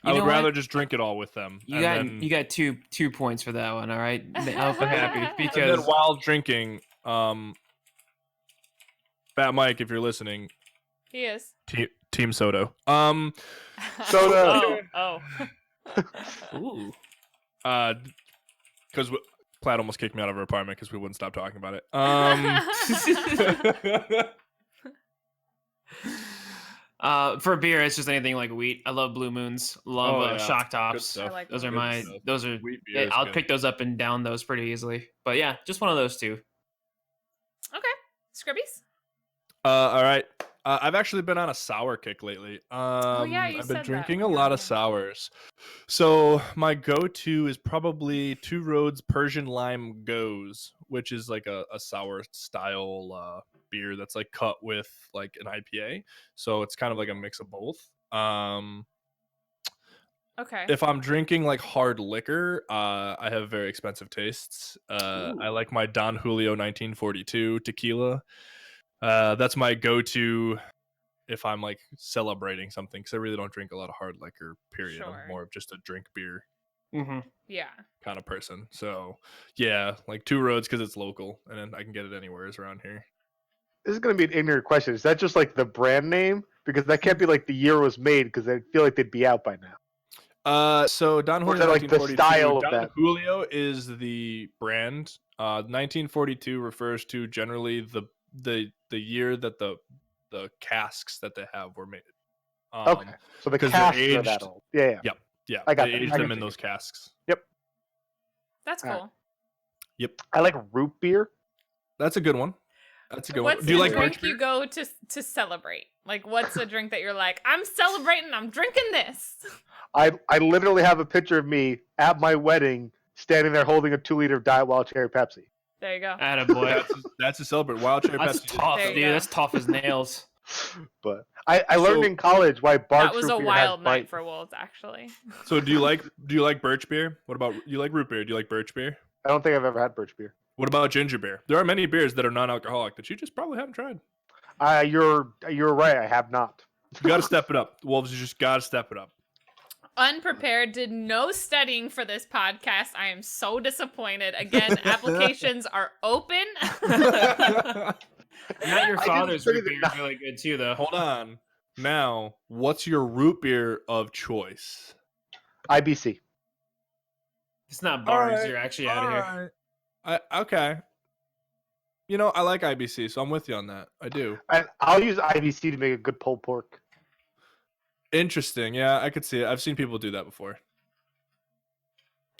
I would know rather what? just drink it all with them. You got two points for that one. All right, I'm happy And because then while drinking, Fat Mike, if you're listening, He is. Team Soda. Soda. Oh. ooh. Because Platt almost kicked me out of her apartment because we wouldn't stop talking about it. For beer, it's just anything like wheat. I love Blue Moons. Love Shock Good Tops. stuff. I like Those are Good my. stuff. Those are. Wheat beer is I'll good. pick those up and down those pretty easily. But yeah, just one of those two. Okay. Scrubbies? All right. I've actually been on a sour kick lately. yeah, you I've said been that drinking a when you lot were of here. sours. So my go-to is probably Two Roads Persian Lime Goes, which is like a sour style beer that's like cut with like an IPA. So it's kind of like a mix of both. Okay. If I'm drinking like hard liquor, I have very expensive tastes. I like my Don Julio 1942 tequila. That's my go-to if I'm like celebrating something, because I really don't drink a lot of hard liquor, period. Sure. I'm more of just a drink beer Mm-hmm. Yeah. kind of person. So yeah, like Two Roads because it's local and then I can get it anywhere around here. This is going to be an ignorant question. Is that just like the brand name? Because that can't be like the year it was made, because I feel like they'd be out by now. So Don Or is Julio that, like, the 1942, style of Don that? Julio is the brand. 1942 refers to generally the year that the casks that they have were made. Okay. So the 'cause they're casks are aged. that old. Yeah. Yep. Yeah, I got they that. aged I them can in see those it. casks. That's All right. cool. Yep, I like root beer. that's a good one. That's a good What's one. Do you the like drink birch beer? you go to celebrate? Like, what's a drink that you're like, I'm celebrating, I'm drinking this? I literally have a picture of me at my wedding standing there holding a 2-liter Diet Wild Cherry Pepsi. There you go. Attaboy. That's a celebrate. Wild cherry That's Pepsi. tough, There you dude. go. That's tough as nails. But I learned in college why Barks That was a root beer wild has night bite. for wolves, actually. So do you like birch beer? What about you like root beer? Do you like birch beer? I don't think I've ever had birch beer. What about ginger beer? There are many beers that are non-alcoholic that you just probably haven't tried. You're right. I have not. You got to step it up, Wolves. You just got to step it up. Unprepared, did no studying for this podcast. I am so disappointed. Again, applications are open. Not Your Father's root beer is really good too, though. Hold on. Now, what's your root beer of choice? IBC. It's not bars. You're actually out of here. Okay. You know, I like IBC, so I'm with you on that. I do. I'll use IBC to make a good pulled pork. Interesting. Yeah, I could see it. I've seen people do that before.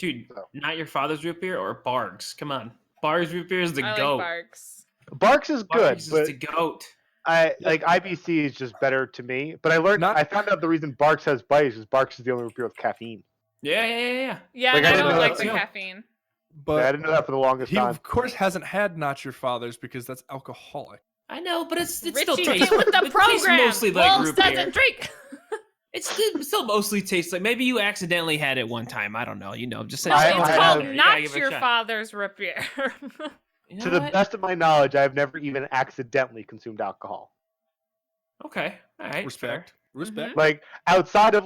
Dude, Not Your Father's root beer or Barks? Come on. Barks root beer is the I goat. like Barks. Barks is good, Barks but is the goat. I like IBC is just better to me. But I found out the reason Barks has bite is because Barks is the only root beer with caffeine. Yeah. Yeah, Like, and I I didn't don't know like that the too. caffeine. But I didn't know that for the longest he, time. of course, hasn't had Not Your Father's because that's alcoholic. I know, but it's still Richie, tastes. get with the it tastes program. mostly like Wolves root beer. doesn't drink. It still mostly tastes like maybe you accidentally had it one time. I don't know. Just say No, I- it's I called have- Not give it a Your shot. Father's root beer. You know To the what? best of my knowledge, I have never even accidentally consumed alcohol. Okay, all right, Respect. Respect. Like outside of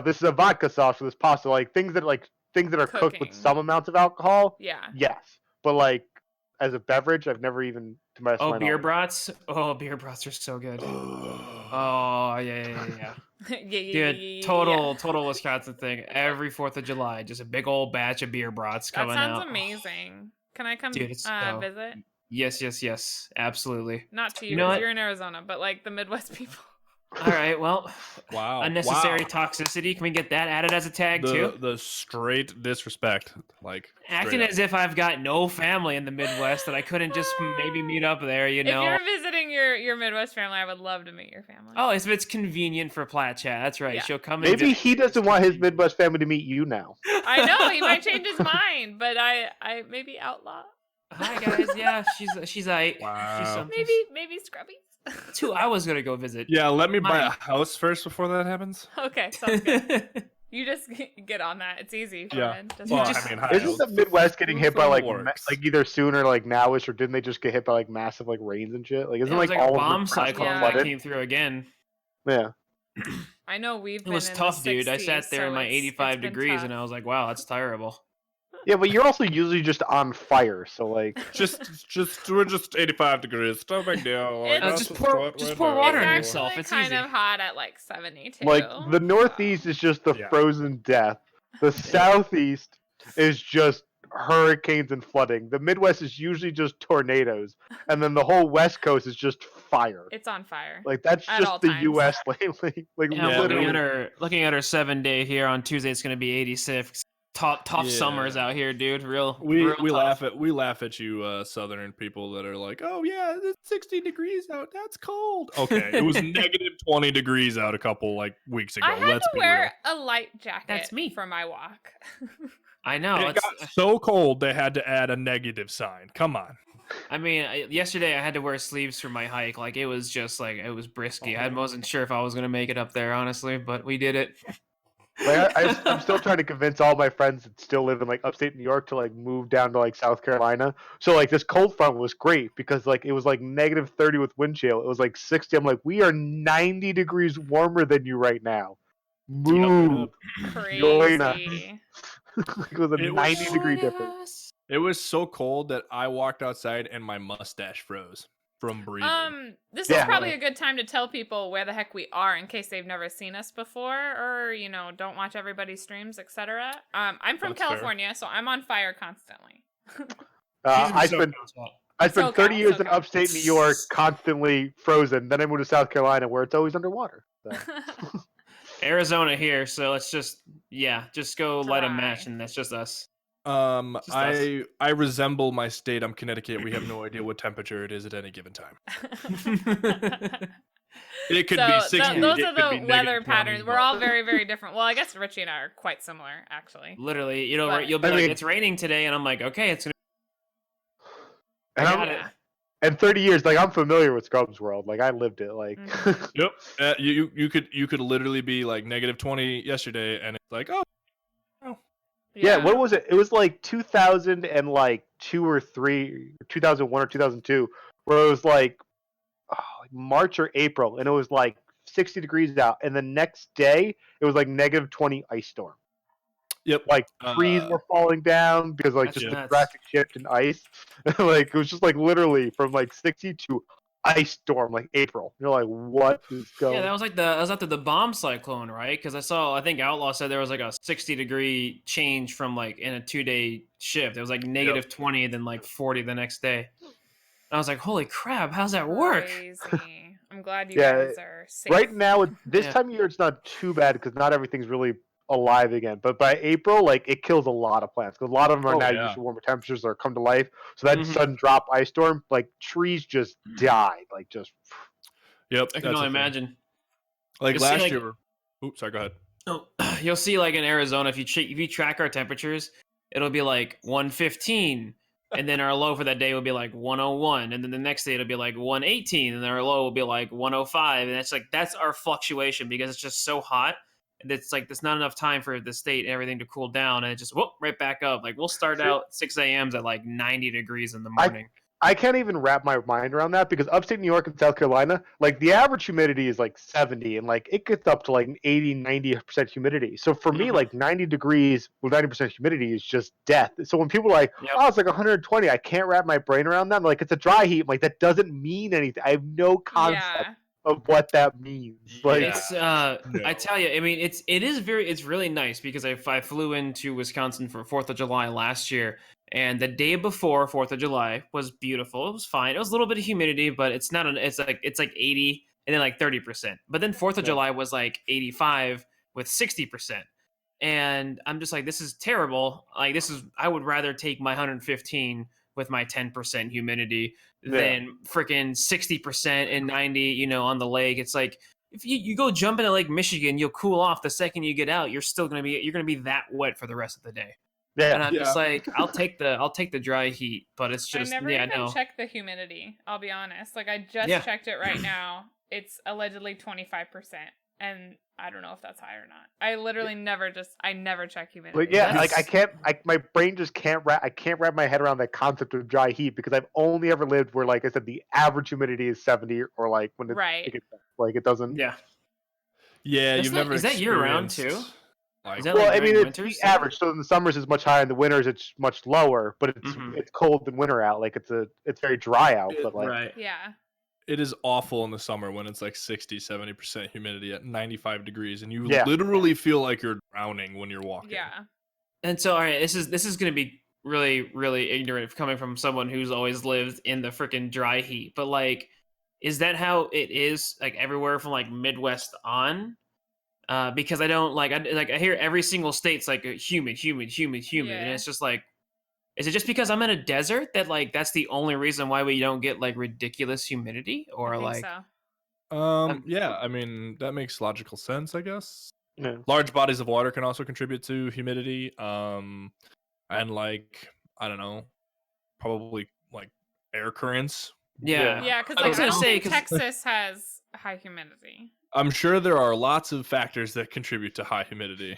this is a vodka sauce for this pasta, like things that are cooked with Cooking. some amounts of alcohol. Yeah. Yes, but like as a beverage, I've never even to my best of Oh, my beer knowledge. brats. Oh, beer brats are so good. Oh, yeah. yeah. Dude, total Wisconsin thing. Every 4th of July, just a big old batch of beer brats That coming sounds out. amazing. Can I come Dude, it's visit? Yes, absolutely. Not to you, You know because what? you're in Arizona, but like the Midwest people. All right, well, Wow. unnecessary Wow. toxicity. Can we get that added as a tag too? The straight disrespect, like Acting straight up. as if I've got no family in the Midwest that I couldn't just maybe meet up there, you know. If you're visiting your Midwest family, I would love to meet your family. Oh, if it's convenient for Plat Chat, that's right. Yeah. She'll come in. Maybe he doesn't want his Midwest family to meet you now. I know he might change his mind, but I maybe outlaw. Hi guys, yeah, she's aight. Wow. She's something. Maybe Scrubbies. Too. I was gonna go visit. Yeah, let me buy a Mine. house first before that happens. Okay, sounds good. You just get on that. It's easy. Yeah. Fine. Just Well, walk. I mean, hi, Isn't the Midwest getting hit by like works. either soon or like nowish, or didn't they just get hit by like massive like rains and shit? Like isn't It was like like all a of bomb Nebraska cyclone Yeah. that flooded? came through again. Yeah. I know we've It been was in tough, the dude. I 60s, sat there so in my it's 85 been degrees, tough. and I was like, "Wow, that's terrible." Yeah, but you're also usually just on fire, so like We're just 85 degrees. No big deal. Like, It's- that's just pour what we're water doing. It's on actually yourself. It's kind easy. of hot at like 72. like the Northeast is just the Yeah. frozen death. The Southeast is just hurricanes and flooding. The Midwest is usually just tornadoes, and then the whole West Coast is just fire. It's on fire. Like that's at all just the times. U.S. lately. Like Yeah, literally. looking at our 7-day here on Tuesday, it's gonna be 86. Tough Yeah. summers out here, dude. Real We tough. laugh at you Southern people that are like, oh yeah, it's 60 degrees out. That's cold. Okay, it was negative 20 degrees out a couple like weeks ago. I had Let's to be wear a light jacket. That's me. for my walk. I know. real. It got so cold they had to add a negative sign. Come on. I mean, yesterday I had to wear sleeves for my hike. Like it was just like it was brisky. I wasn't sure if I was gonna make it up there, honestly, but we did it. Like, I'm still trying to convince all my friends that still live in like upstate New York to like move down to like South Carolina. So like this cold front was great because like it was like negative 30 with wind chill. It was like 60. I'm like, we are 90 degrees warmer than you right now. Move. Join us. Crazy. It was a It was 90 degree difference. It was so cold that I walked outside and my mustache froze from breathing. This Yeah. is probably a good time to tell people where the heck we are in case they've never seen us before or, don't watch everybody's streams, etc. I'm from That's fair. California, so I'm on fire constantly. I spent 30 years in SoCal. upstate New York constantly frozen. Then I moved to South Carolina where it's always underwater. So. Arizona here, so let's just go light a Dry. match, and that's just us. Just I resemble my state. I'm Connecticut. We have no idea what temperature it is at any given time. It could be 60. Those it are could be the weather -20, patterns. We're but- all very, very different. Well, I guess Richie and I are quite similar, actually. Literally, But- you'll be I like, mean- "It's raining today," and I'm like, "Okay, it's gonna." And I I'm, got it. Yeah. And 30 years, like I'm familiar with Scrub's world. Like I lived it. Like Yep. You could literally be like -20 yesterday, and it's like, oh. Yeah, what was it? It was like 2002 or 3, 2001 or 2002, where it was like March or April, and it was like 60 degrees out, and the next day it was like -20 ice storm. Yep. Like trees were falling down because like just the drastic shift in ice. Like it was just like literally from like 60 to ice storm, like April. You're like, what is going? Yeah, that was after the bomb cyclone, right? Because I think Outlaw said there was like a 60-degree change from like in a 2-day shift. It was like -20, then like 40 the next day. I was like, holy crap, how's that work? Crazy. I'm glad you guys are safe. Right now, this time of year, it's not too bad because not everything's really alive again. But by April, like it kills a lot of plants because a lot of them are now used to warmer temperatures or come to life. So that sudden drop ice storm, like trees just died, like just. Yep, I can only imagine. Like last year. Oops, sorry. Go ahead. Oh, you'll see, like in Arizona, if you track our temperatures, it'll be like 115. And then our low for that day will be like 101, and then the next day it'll be like 118, and then our low will be like 105, and that's our fluctuation because it's just so hot, and it's like there's not enough time for the state and everything to cool down, and it just right back up. Like we'll start out 6 a.m.s at like 90 degrees in the morning. I can't even wrap my mind around that because upstate New York and South Carolina, like the average humidity is like 70 and like it gets up to like 80-90% humidity. So for me, like 90 degrees with 90% humidity is just death. So when people are like, oh, it's like 120, I can't wrap my brain around that. Like it's a dry heat. I'm like that doesn't mean anything. I have no concept of what that means. Like it's I tell you, I mean it's really nice because I flew into Wisconsin for 4th of July last year. And the day before 4th of July was beautiful. It was fine. It was a little bit of humidity, but it's not. It's like 80 and then like 30%. But then 4th of July was like 85 with 60%. And I'm just like, this is terrible. Like I would rather take my 115 with my 10% humidity than freaking 60% and 90. On the lake. It's like if you go jump into Lake Michigan, you'll cool off the second you get out. You're gonna be that wet for the rest of the day. Yeah, and I'm just like, I'll take the dry heat, but it's just I never even checked the humidity. I'll be honest. Like I just checked it right now. It's allegedly 25%, and I don't know if that's high or not. I literally never check humidity. Like my brain just can't wrap my head around that concept of dry heat because I've only ever lived where, like I said, the average humidity is 70 or like when it doesn't. Yeah, is that year round too? It's the average. So in the summers it's much higher, in the winters it's much lower. But it's cold in winter out. Like it's very dry out. But like it is awful in the summer when it's like 60-70% humidity at 95 degrees, and you literally feel like you're drowning when you're walking. Yeah. And so, all right, this is going to be really, really ignorant coming from someone who's always lived in the freaking dry heat. But like, is that how it is like everywhere from like Midwest on? Because I don't I hear every single state's like humid, and it's just like, is it just because I'm in a desert that like that's the only reason why we don't get like ridiculous humidity, or I like? So. Yeah, I mean that makes logical sense, I guess. Yeah. Large bodies of water can also contribute to humidity, and like I don't know, probably like air currents. Yeah, because like, I don't think Texas has high humidity. I'm sure there are lots of factors that contribute to high humidity.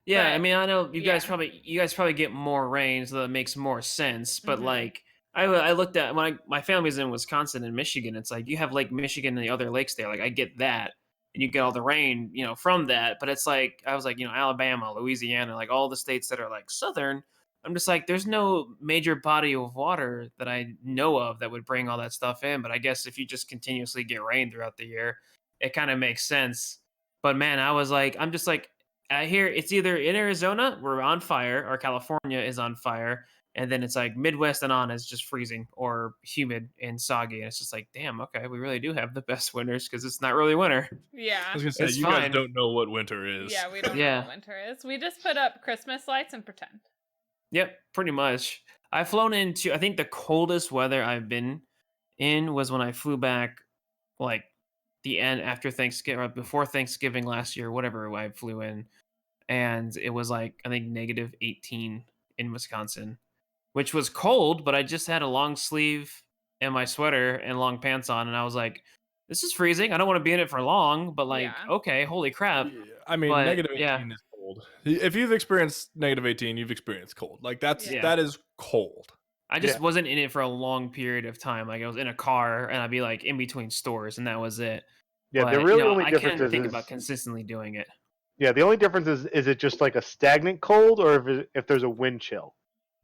Yeah, I mean, I know you guys probably get more rain, so that makes more sense. But like, I looked at when my family's in Wisconsin and Michigan. It's like you have Lake Michigan and the other lakes there. Like I get that, and you get all the rain, from that. But it's like I was like, Alabama, Louisiana, like all the states that are like southern. I'm just like, there's no major body of water that I know of that would bring all that stuff in. But I guess if you just continuously get rain throughout the year, it kind of makes sense. But man, I'm just like, I hear it's either in Arizona, we're on fire, or California is on fire. And then it's like Midwest and on is just freezing or humid and soggy. And it's just like, damn, okay, we really do have the best winters because it's not really winter. Yeah. I was going to say, it's you fine. guys don't know what winter is. Yeah, we don't know what winter is. We just put up Christmas lights and pretend. Yep, pretty much. I've flown into, I think the coldest weather I've been in was when I flew back like the end after Thanksgiving, or before Thanksgiving last year, whatever I flew in. And it was like, I think -18 in Wisconsin, which was cold, but I just had a long sleeve and my sweater and long pants on, and I was like, this is freezing. I don't want to be in it for long, but like, okay, holy crap. Yeah, I mean, But, negative 18 is cold. If you've experienced negative 18, you've experienced cold. Like that is cold. I just wasn't in it for a long period of time. Like I was in a car and I'd be like in between stores and that was it. Yeah, but, the really only I difference can't think is about consistently doing it. Yeah, the only difference is it just like a stagnant cold or if there's a wind chill?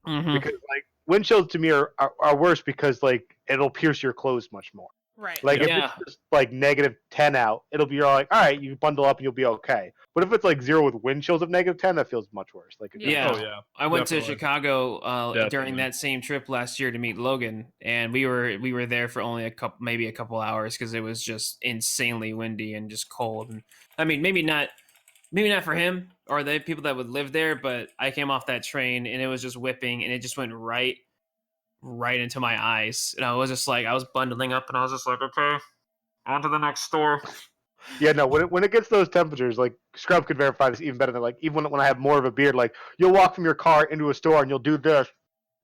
Mm-hmm. Because like wind chills to me are worse because like it'll pierce your clothes much more. Right. Like if it's just like negative 10 out, it'll be you're like, all right, you bundle up and you'll be okay. But if it's like 0 with wind chills of negative 10, that feels much worse. Like I went to Chicago during that same trip last year to meet Logan, and we were there for only maybe a couple hours because it was just insanely windy and just cold. And I mean, maybe not for him or the people that would live there, but I came off that train and it was just whipping and it just went right into my eyes. And I was just like, I was bundling up and I was just like, okay, on to the next store. Yeah, no, when it gets those temperatures, like Scrub could verify this even better than like even when I have more of a beard, like you'll walk from your car into a store and you'll do this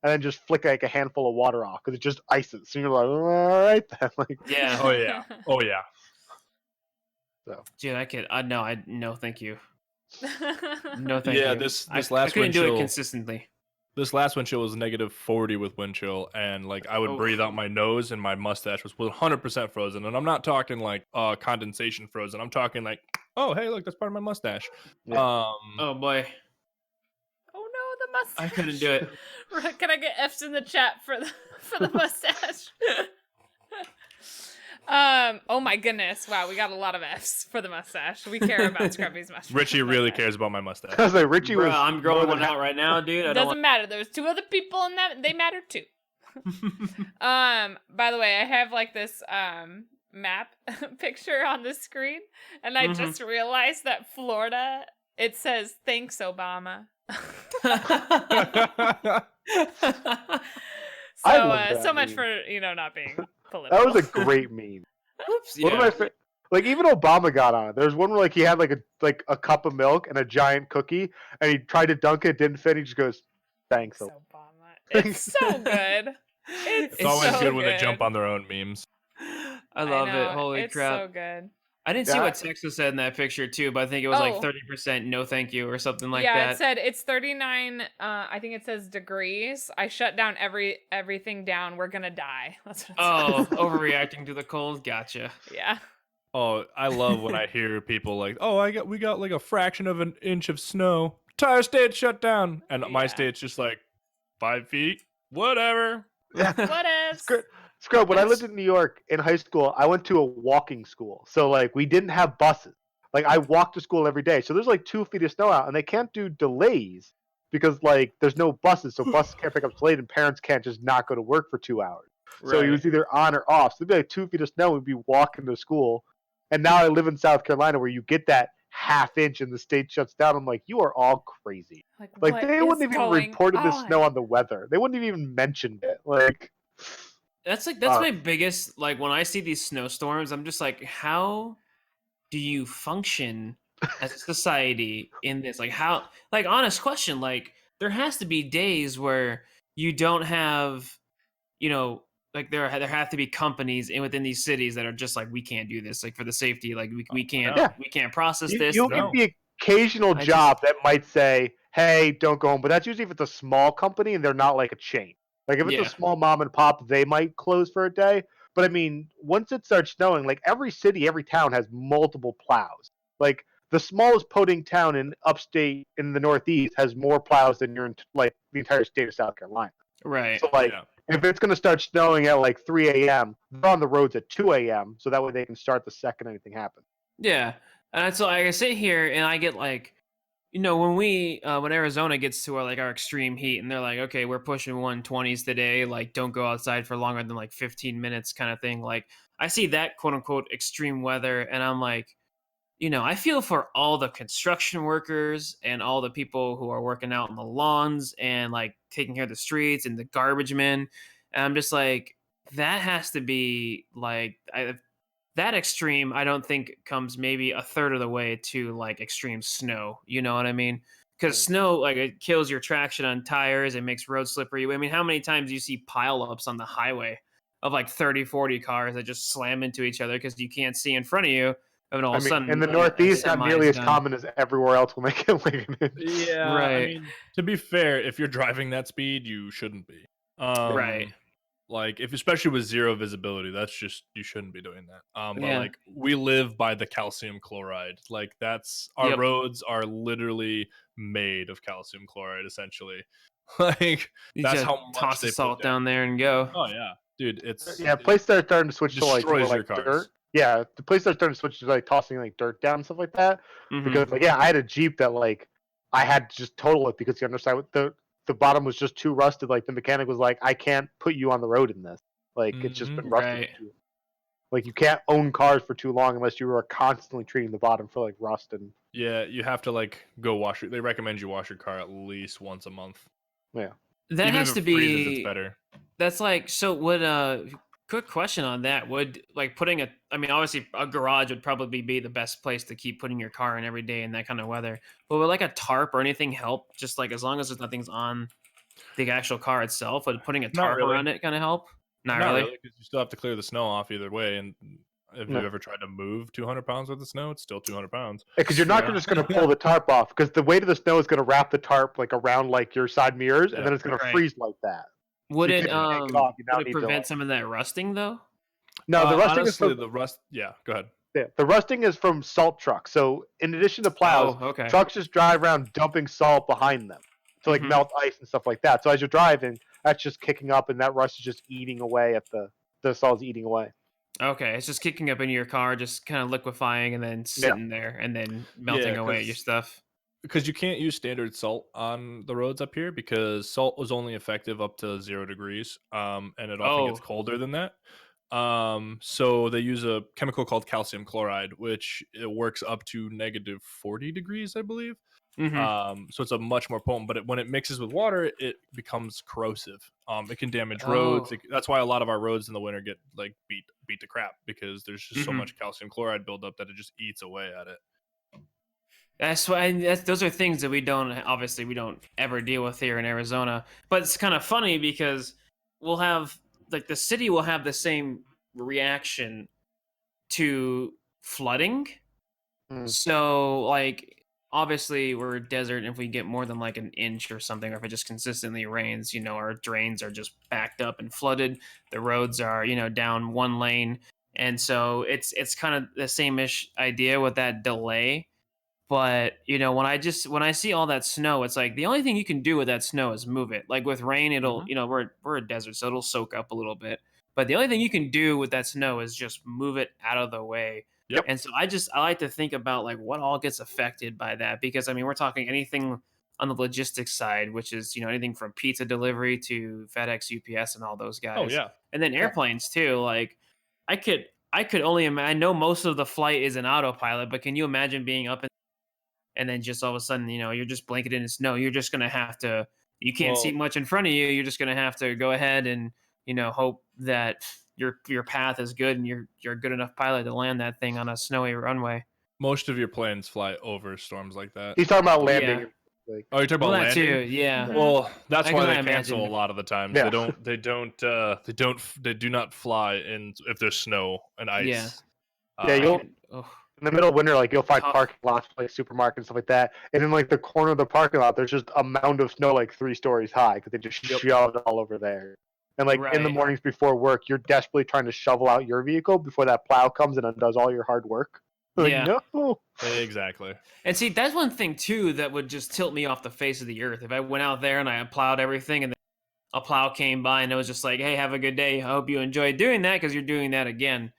and then just flick like a handful of water off because it just ices. So you're like, all right then. Like, yeah. Oh yeah. So. Dude, I could. No, thank you. No, thank you. Yeah, this I last couldn't wind do chill. it consistently. This last wind chill was negative 40 with wind chill, and like I would breathe out my nose, and my mustache was 100% frozen. And I'm not talking like condensation frozen. I'm talking like, oh hey, look, that's part of my mustache. Yeah. Oh boy. Oh no, the mustache. I couldn't do it. Can I get F's in the chat for the mustache? Oh my goodness. Wow, we got a lot of F's for the mustache. We care about Scrubby's mustache. Richie really cares about my mustache. I was like, Richie was. I'm growing one out right now, dude. It doesn't matter. There's 2 other people in that. They matter too. By the way, I have like this map picture on the screen, and I just realized that Florida, it says thanks Obama. So much for not being political. That was a great meme. Oops, One of my like even Obama got on it. There's one where like he had like a cup of milk and a giant cookie, and he tried to dunk it, didn't fit. He just goes, "Thanks, Obama." It's so good. It's always so good when they jump on their own memes. I love it. Holy crap! It's so good. I didn't see what Texas said in that picture too, but I think it was like 30% no thank you or something like that. Yeah, it said it's 39. I think it says degrees. I shut down everything down. We're gonna die. That's what it says. Overreacting to the cold. Gotcha. Yeah. Oh, I love when I hear people like, "Oh, we got like a fraction of an inch of snow. Entire state shut down," and my state's just like 5 feet. Whatever. What is? Scrub, when I lived in New York in high school, I went to a walking school. So, like, we didn't have buses. Like, I walked to school every day. So there's, like, 2 feet of snow out, and they can't do delays because, like, there's no buses. So buses can't pick up late, and parents can't just not go to work for 2 hours. Right. So he was either on or off. So it'd be, like, 2 feet of snow. We'd be walking to school. And now I live in South Carolina where you get that half inch and the state shuts down. I'm like, you are all crazy. Like they wouldn't have even reported the snow on the weather. They wouldn't have even mentioned it. Like... That's my biggest, like, when I see these snowstorms, I'm just like, how do you function as a society in this? Like, how, like, honest question, like, there has to be days where you don't have, like, there have to be companies within these cities that are just like, we can't do this, like, for the safety, like, we can't process this. You'll get the occasional job that might say, hey, don't go home, but that's usually if it's a small company and they're not like a chain. Like, if it's a small mom and pop, they might close for a day. But, I mean, once it starts snowing, like, every city, every town has multiple plows. Like, the smallest podunk town in upstate in the Northeast has more plows than you're in, like, the entire state of South Carolina. Right. So, like, if it's going to start snowing at, like, 3 a.m., they're on the roads at 2 a.m., so that way they can start the second anything happens. Yeah. And so I sit here and I get, like, when Arizona gets to our extreme heat and they're like, okay, we're pushing 120s today, like, don't go outside for longer than like 15 minutes kind of thing. Like, I see that quote unquote extreme weather and I'm like, I feel for all the construction workers and all the people who are working out on the lawns and like taking care of the streets and the garbage men. And I'm just like, that has to be like, that extreme, I don't think comes maybe a third of the way to like extreme snow. You know what I mean? Because snow, like, it kills your traction on tires. It makes roads slippery. I mean, how many times do you see pileups on the highway? of like 30, 40 cars that just slam into each other because you can't see in front of you. And all I of a mean, sudden, in the like, Northeast, not nearly as done. common as everywhere else will make it like an inch. Yeah, Right. I mean, to be fair, if you're driving that speed, you shouldn't be. Right. Like, if especially with zero visibility, that's just you shouldn't be doing that. But Yeah. like we live by the calcium chloride. Like that's our Yep. roads are literally made of calcium chloride, essentially. Like You that's just how much toss they the put salt down there and go. Oh yeah, dude, it's Yeah, places that are starting to switch to like more destroys your like cars. dirt. Yeah, the places that are starting to switch to like tossing like dirt down and stuff like that. Mhm. Because like I had a Jeep that like I had to just total it because the underside the bottom was just too rusted. Like the mechanic was like, I can't put you on the road in this. Like it's just been rusted. Right. Like you can't own cars for too long unless you are constantly treating the bottom for like rust and Yeah, you have to like go wash it. They recommend you wash your car at least once a month. yeah. That Even has if to it freezes, be. it's better. That's like, so would quick question on that, would like putting I mean, obviously a garage would probably be the best place to keep putting your car in every day in that kind of weather, but would like a tarp or anything help? Just like as long as there's nothing's on the actual car itself, would putting a Not tarp really. around it kind of help? Not Not really. really, because you still have to clear the snow off either way. And if No. you ever tried to move 200 pounds worth of snow, it's still 200 pounds. Because you're not Yeah. just going to pull the tarp off because the weight of the snow is going to wrap the tarp like around like your side mirrors Yeah. and then it's going to Right. freeze like that. Would You it can't take it off, you now would it need to, prevent like- some of that rusting though? No, the rusting honestly, is from the rust. Yeah, go ahead. the rusting is from salt trucks. So in addition to plows, Oh, okay. trucks just drive around dumping salt behind them to like Mhm. melt ice and stuff like that. So as you're driving, that's just kicking up and that rust is just eating away at the salt's eating away. Okay, it's just kicking up into your car, just kind of liquefying and then sitting there and then melting away at your 'cause- stuff. Because you can't use standard salt on the roads up here because salt was only effective up to 0 degrees, and it often gets Oh. colder than that. So they use a chemical called calcium chloride, which it works up to negative 40 degrees, I believe. Mhm. So it's a much more potent, but when it mixes with water, it becomes corrosive. It can damage roads. Oh. That's why a lot of our roads in the winter get like beat to crap because there's just so Mhm. much calcium chloride buildup that it just eats away at it. That's why those are things that we don't ever deal with here in Arizona. But it's kind of funny because we'll have like the city will have the same reaction to flooding. Mm. So like obviously we're a desert, and if we get more than like an inch or something, or if it just consistently rains, our drains are just backed up and flooded. The roads are, down one lane. And so it's kind of the same-ish idea with that delay. But when I see all that snow, it's like the only thing you can do with that snow is move it. Like with rain, it'll we're a desert, so it'll soak up a little bit. But the only thing you can do with that snow is just move it out of the way. Yep. And so I like to think about like what all gets affected by that, because I mean we're talking anything on the logistics side, which is anything from pizza delivery to FedEx, UPS, and all those guys. Oh yeah. And then airplanes too. Like I could only imagine. I know most of the flight is an autopilot, but can you imagine being up and then just all of a sudden, you're just blanketed in snow? You're just gonna have to. You can't see Well- much in front of you. You're just gonna have to go ahead and hope that your path is good and you're a good enough pilot to land that thing on a snowy runway. Most of your planes fly over storms like that. He's talking about landing. Yeah. Like, Oh, you're talking about Well, that landing? too. Yeah. Well, that's I why can they cancel imagine. a lot of the times. Yeah. They do not fly in if there's snow and ice. Yeah. Yeah, you'll- Oh, in the middle of winter, like you'll find Tough. parking lots, like supermarkets and stuff like that, and in like the corner of the parking lot, there's just a mound of snow like 3 stories high because they just shoved it all over there. And like in the Right. mornings before work, you're desperately trying to shovel out your vehicle before that plow comes and undoes all your hard work. Like, Yeah. no. Exactly. And see, that's one thing too that would just tilt me off the face of the earth. If I went out there and I plowed everything, and then a plow came by and it was just like, "Hey, have a good day. I hope you enjoyed doing that because you're doing that again."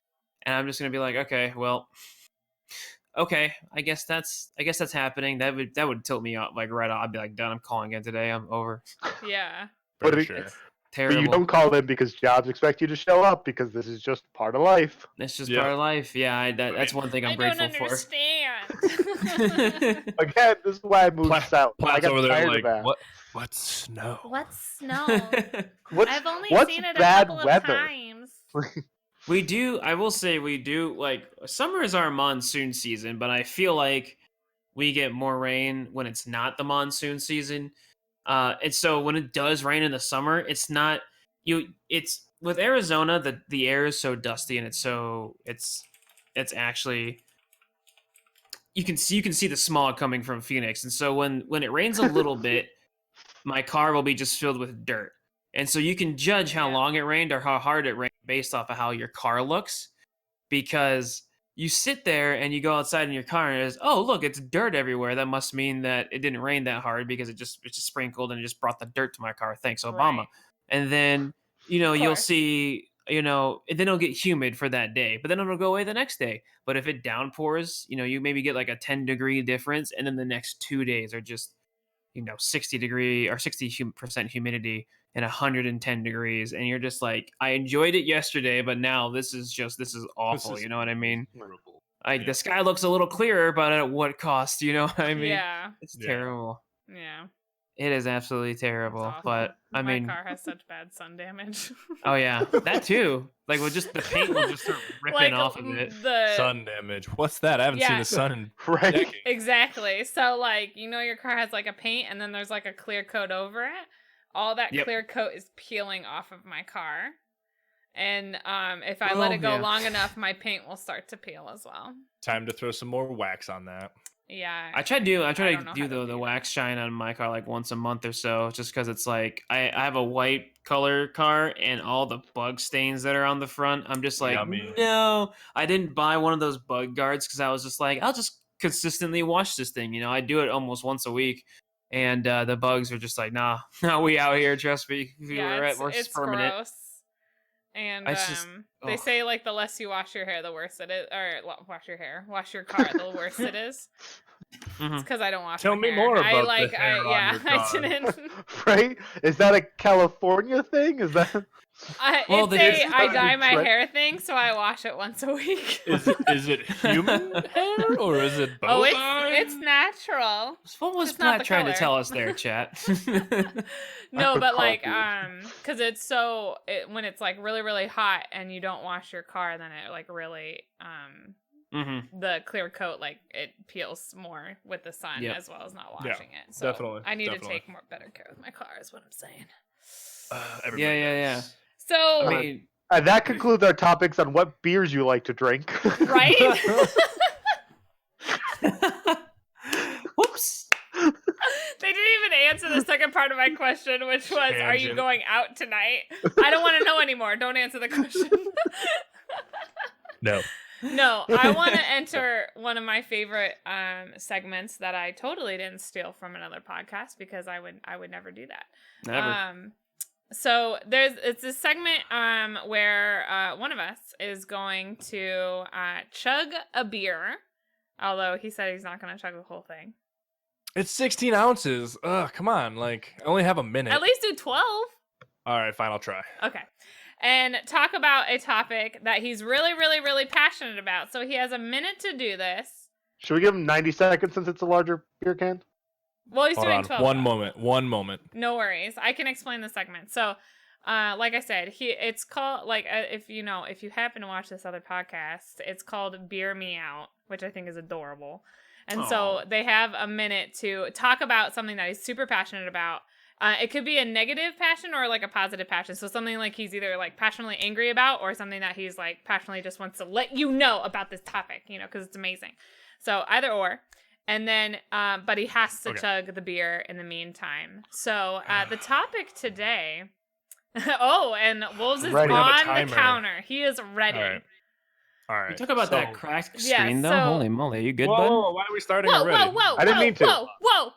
And I'm just gonna be like, "Okay, well, okay, I guess that's happening." That would tilt me off like right off. I'd be like, "Done. I'm calling in today. I'm over." Yeah. But For it- sure. But Terrible. you don't call them because jobs expect you to show up because this is just part of life. It's just Yeah. part of life. Yeah, that's one thing I'm I don't grateful for. understand. Again, this is why I moved south. I Platt's got over there tired of like, that. what's snow? What's snow? What's, I've only what's seen it a bad couple weather? of times. We do. I will say we do. Like summer is our monsoon season, but I feel like we get more rain when it's not the monsoon season. And so when it does rain in the summer, it's not it's with Arizona, the air is so dusty and it's actually you can see the smog coming from Phoenix, and so when it rains a little bit, my car will be just filled with dirt, and so you can judge how long it rained or how hard it rained based off of how your car looks, because you sit there and you go outside in your car and it's, oh look, it's dirt everywhere. That must mean that it didn't rain that hard because it just sprinkled and it just brought the dirt to my car. Thanks, Obama. Right. And then you'll see then it'll get humid for that day, but then it'll go away the next day. But if it downpours, you maybe get like a 10-degree difference, and then the next 2 days are just 60-degree or 60% humidity and 110 degrees, and you're just like, I enjoyed it yesterday, but now this is awful. You know what I mean? Terrible. Like the sky looks a little clearer, but at what cost? You know what I mean? Yeah. It's terrible. Yeah. It is absolutely terrible. But my car has such bad sun damage. Oh yeah, that too. Like, well, just the paint will just start ripping off of it. Sun damage. What's that? I haven't seen the sun in decades. Exactly. So your car has like a paint, and then there's like a clear coat over it. All that clear coat is peeling off of my car, and if I let it go long enough, my paint will start to peel as well. Time to throw some more wax on that. Yeah, I try to do the wax shine on my car like once a month or so, just because it's like I have a white color car and all the bug stains that are on the front. I'm just like, no, I didn't buy one of those bug guards because I was just like, I'll just consistently wash this thing. I do it almost once a week, and the bugs are just like, nah, we out here. Trust me, it's permanent. Gross. And they say like the less you wash your hair, the worse it is. Or wash your car, the worse it is. It's because I don't wash. Tell me more about the hair on your car. I didn't. Right? Is that a California thing? Is that? I dye my hair thing, so I wash it once a week. Is it human hair or is it both? It's natural. What was Pat trying to tell us there, chat? No, but because it's when it's like really really hot and you don't wash your car, then it like really the clear coat it peels more with the sun as well as not washing it. So definitely. I need to take better care with my car. Is what I'm saying. Yeah. So I mean, that concludes our topics on what beers you like to drink. Right? Whoops. They didn't even answer the second part of my question, which was, are you going out tonight? I don't want to know anymore. Don't answer the question. No. No, I want to enter one of my favorite segments that I totally didn't steal from another podcast, because I would never do that. Never. So it's this segment where one of us is going to chug a beer, although he said he's not going to chug the whole thing. It's 16 ounces. Ugh, come on. I only have a minute. At least do 12. All right, fine. I'll try. Okay. And talk about a topic that he's really, really, really passionate about. So he has a minute to do this. Should we give him 90 seconds since it's a larger beer can? Well, he's Hold doing on. 12. One moment. No worries. I can explain the segment. So, like I said, it's called, if you happen to watch this other podcast, it's called Beer Me Out, which I think is adorable. And so they have a minute to talk about something that he's super passionate about. It could be a negative passion or a positive passion. So something he's either passionately angry about, or something that he's passionately just wants to let you know about this topic, because it's amazing. So either or. And then, but he has to chug the beer in the meantime. So the topic today. And Wolves is on the counter. He is ready. All right. You talk about that cracked screen, though. Holy moly, you good, bud? Whoa, why are we starting already? Whoa! I didn't mean to. Whoa!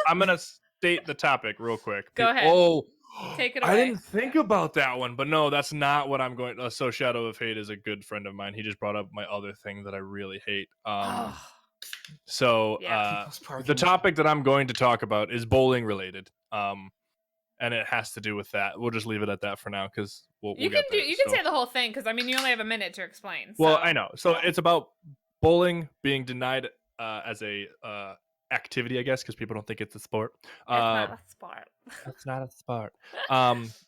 I'm gonna state the topic real quick. Go ahead. Oh, take it away. I didn't think about that one, but no, that's not what I'm going. So Shadow of Hate is a good friend of mine. He just brought up my other thing that I really hate. So the topic that I'm going to talk about is bowling related. And it has to do with that. We'll just leave it at that for now, because you can say the whole thing, because you only have a minute to explain. So. Well, I know. So it's about bowling being denied as a activity, I guess, because people don't think it's a sport. It's not a sport. It's not a sport.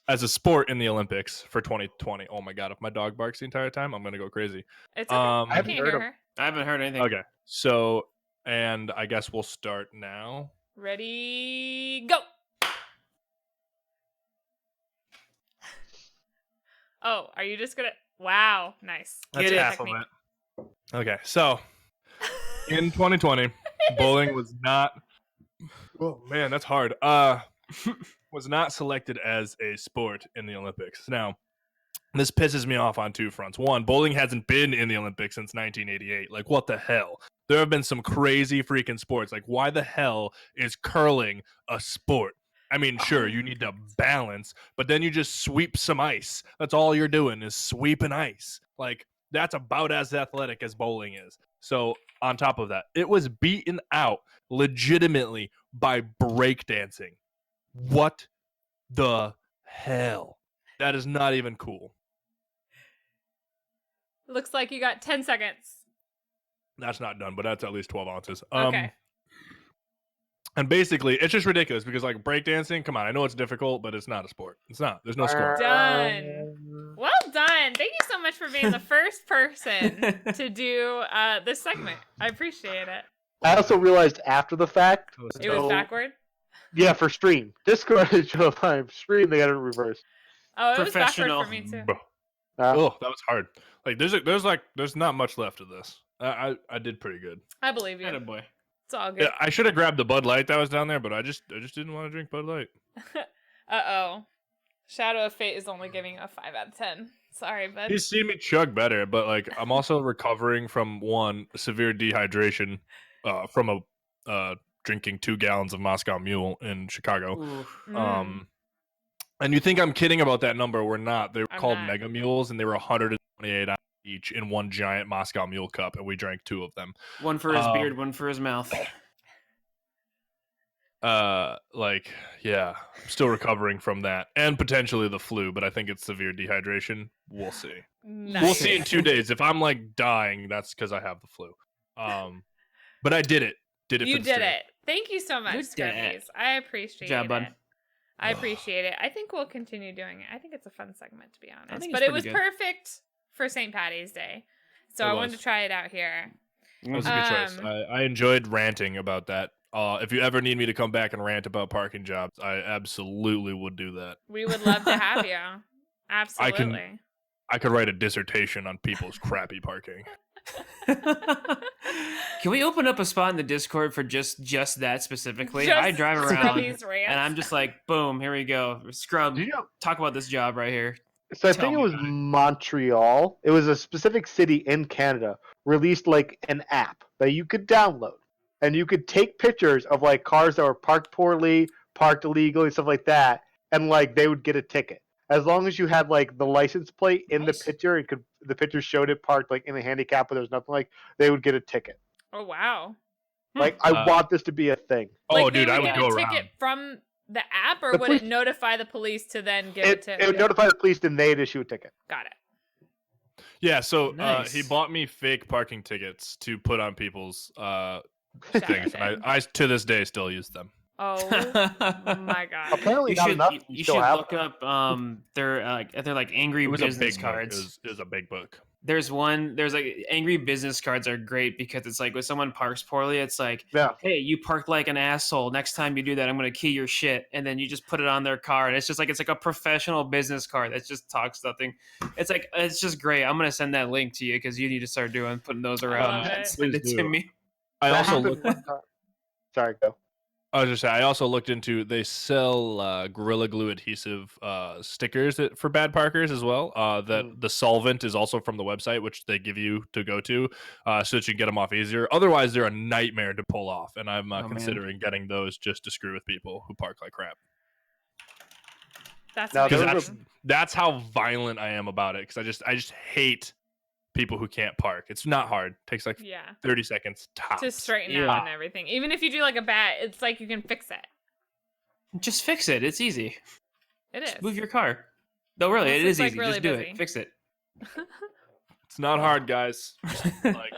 As a sport in the Olympics for 2020. Oh my God! If my dog barks the entire time, I'm gonna go crazy. It's okay. I can't hear her. I haven't heard anything. Okay. So, and I guess we'll start now. Ready, go. Oh, are you just gonna? Wow, nice. That's Get it. half of it. Okay, so in 2020, bowling was not. Oh man, that's hard. Was not selected as a sport in the Olympics. Now, this pisses me off on two fronts. One, bowling hasn't been in the Olympics since 1988. Like, what the hell? There have been some crazy freaking sports. Like, why the hell is curling a sport? I mean, sure, you need to balance, but then you just sweep some ice. That's all you're doing is sweeping ice. Like, that's about as athletic as bowling is. So, on top of that, it was beaten out legitimately by breakdancing. What the hell? That is not even cool. Looks like you got 10 seconds. That's not done, but that's at least 12 ounces. Okay. And basically, it's just ridiculous because, like, breakdancing, come on, I know it's difficult, but it's not a sport. It's not. There's no score. Done. Well done. Thank you so much for being the first person to do this segment. I appreciate it. I also realized after the fact. It was backward? Yeah, for stream. Discord is live. Stream, they got it in reverse. Oh, it was backward Professional. for me too. Oh, that was hard. Like, there's not much left of this. I did pretty good. I believe you. Attaboy. It's all good. Yeah, I should have grabbed the Bud Light that was down there, but I just didn't want to drink Bud Light. Uh-oh. Shadow of Fate is only giving a 5 out of 10. Sorry, bud. He's seen me chug better, but like I'm also recovering from one severe dehydration from drinking 2 gallons of Moscow Mule in Chicago. And you think I'm kidding about that number? We're not. They were called Mega Mules, and they were 128 ounces each in one giant Moscow Mule cup, and we drank 2 of them. One for his beard, one for his mouth. Yeah, I'm still recovering from that, and potentially the flu, but I think it's severe dehydration. We'll see. Nice. We'll see in 2 days. If I'm like dying, that's because I have the flu. But I did it. You did it. Thank you so much, You did it. Scrubbies. I appreciate Good job, it. bud. I appreciate it. I think we'll continue doing it. I think it's a fun segment, to be honest. think But it's it was pretty good. perfect for St. Patty's Day. So It I was. wanted to try it out here. It was a good choice. I enjoyed ranting about that. If you ever need me to come back and rant about parking jobs, I absolutely would do that. We would love to have you. Absolutely. I could write a dissertation on people's crappy parking. Can we open up a spot in the Discord for just that specifically? Just I drive around Scrubbies rants. and I'm just like, boom, here we go. Scrub, Do you know? talk about this job right here. So I Tell think it me was about it. Montreal. It was a specific city in Canada released like an app that you could download, and you could take pictures of like cars that were parked poorly, parked illegally, stuff like that, and like they would get a ticket as long as you had like the license plate in Nice. the picture. It could the picture showed it parked like in the handicap, but there's nothing like they would get a ticket. Oh, wow. Like I want this to be a thing. Oh, Like, dude, they I would would get go a around. ticket from the app, or The would police- it notify the police to then give it to It would notify the police, and they'd issue a ticket. Got it. Yeah, so Nice. he bought me fake parking tickets to put on people's Shadow things. Day. And I to this day still use them. Oh my god. Apparently, You not should enough. you still should have look them. up they're like angry It was a business big cards. book. It was a big book. There's like angry business cards are great because it's like when someone parks poorly, it's like, Yeah. hey, you parked like an asshole. Next time you do that, I'm gonna key your shit, and then you just put it on their car, and it's like a professional business card that just talks nothing. It's just great. I'm gonna send that link to you because you need to start putting those around. love it. Send it Please to do. me. I That also happened looked. one time. Sorry, go. I was just saying. I also looked into. They sell Gorilla Glue adhesive stickers for bad parkers as well. That the solvent is also from the website, which they give you to go to, so that you can get them off easier. Otherwise, they're a nightmare to pull off, and I'm man. considering getting those just to screw with people who park like crap. That's Now, Because those amazing. that's how violent I am about it. Because I just hate people who can't park. It's not hard. It takes like Yeah. 30 seconds tops. To straighten Yeah. out and everything. Even if you do like a bat, it's like you can fix it. Just fix it. It's easy. It is. Just move your car. No, really, Unless it it's, is like, easy. really Just do busy. it. Fix it. It's not hard, guys. Like,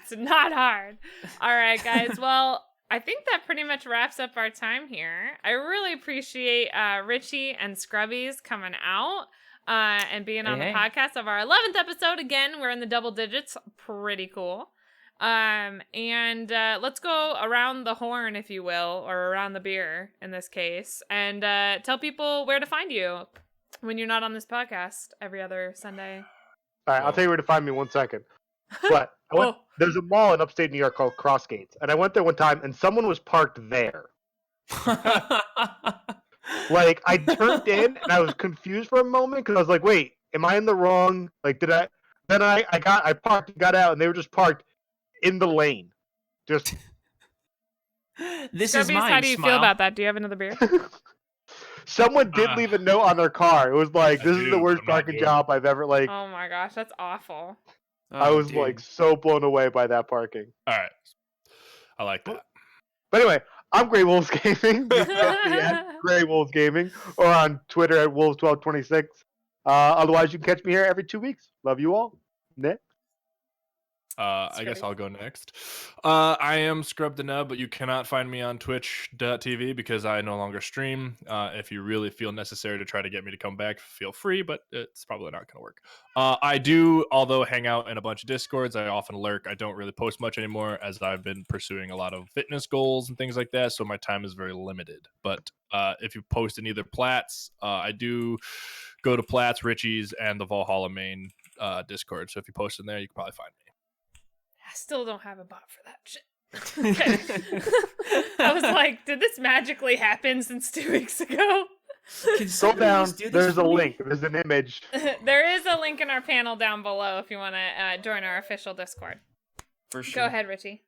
It's not hard. All right, guys. Well, I think that pretty much wraps up our time here. I really appreciate Richie and Scrubbies coming out and being on Hey, the podcast of our 11th episode. Again, we're in the double digits. Pretty cool. And let's go around the horn, if you will, or around the beer in this case, and tell people where to find you. When you're not on this podcast every other Sunday. All right, I'll tell you where to find me in 1 second. But there's a mall in upstate New York called Crossgates, and I went there one time, and someone was parked there. Like, I turned in, and I was confused for a moment, because I was like, wait, am I in the wrong, like, did I, then I parked and got out, and they were just parked in the lane. Just. This is mine. How do you feel about that? Do you have another beer? Someone did leave a note on their car. It was like, this is the worst parking job I've ever, like. Oh my gosh, that's awful. I was like so blown away by that parking. All right. I like that. But anyway, I'm Grey Wolves Gaming. Grey Wolves Gaming, or on Twitter at Wolves1226. Otherwise, you can catch me here every 2 weeks. Love you all. Nick? I guess I'll go next. I am SkrubDaNub, but you cannot find me on twitch.tv because I no longer stream. If you really feel necessary to try to get me to come back, feel free, but it's probably not going to work. I do, although, hang out in a bunch of Discords. I often lurk. I don't really post much anymore as I've been pursuing a lot of fitness goals and things like that, so my time is very limited. But if you post in either Plats, I do go to Plats, Richey's, and the Valhalla main Discord, so if you post in there, you can probably find me. I still don't have a bot for that shit. I was like, did this magically happen since 2 weeks ago? Go down. There's a link. There's an image. There is a link in our panel down below if you want to join our official Discord. For sure. Go ahead, Richey.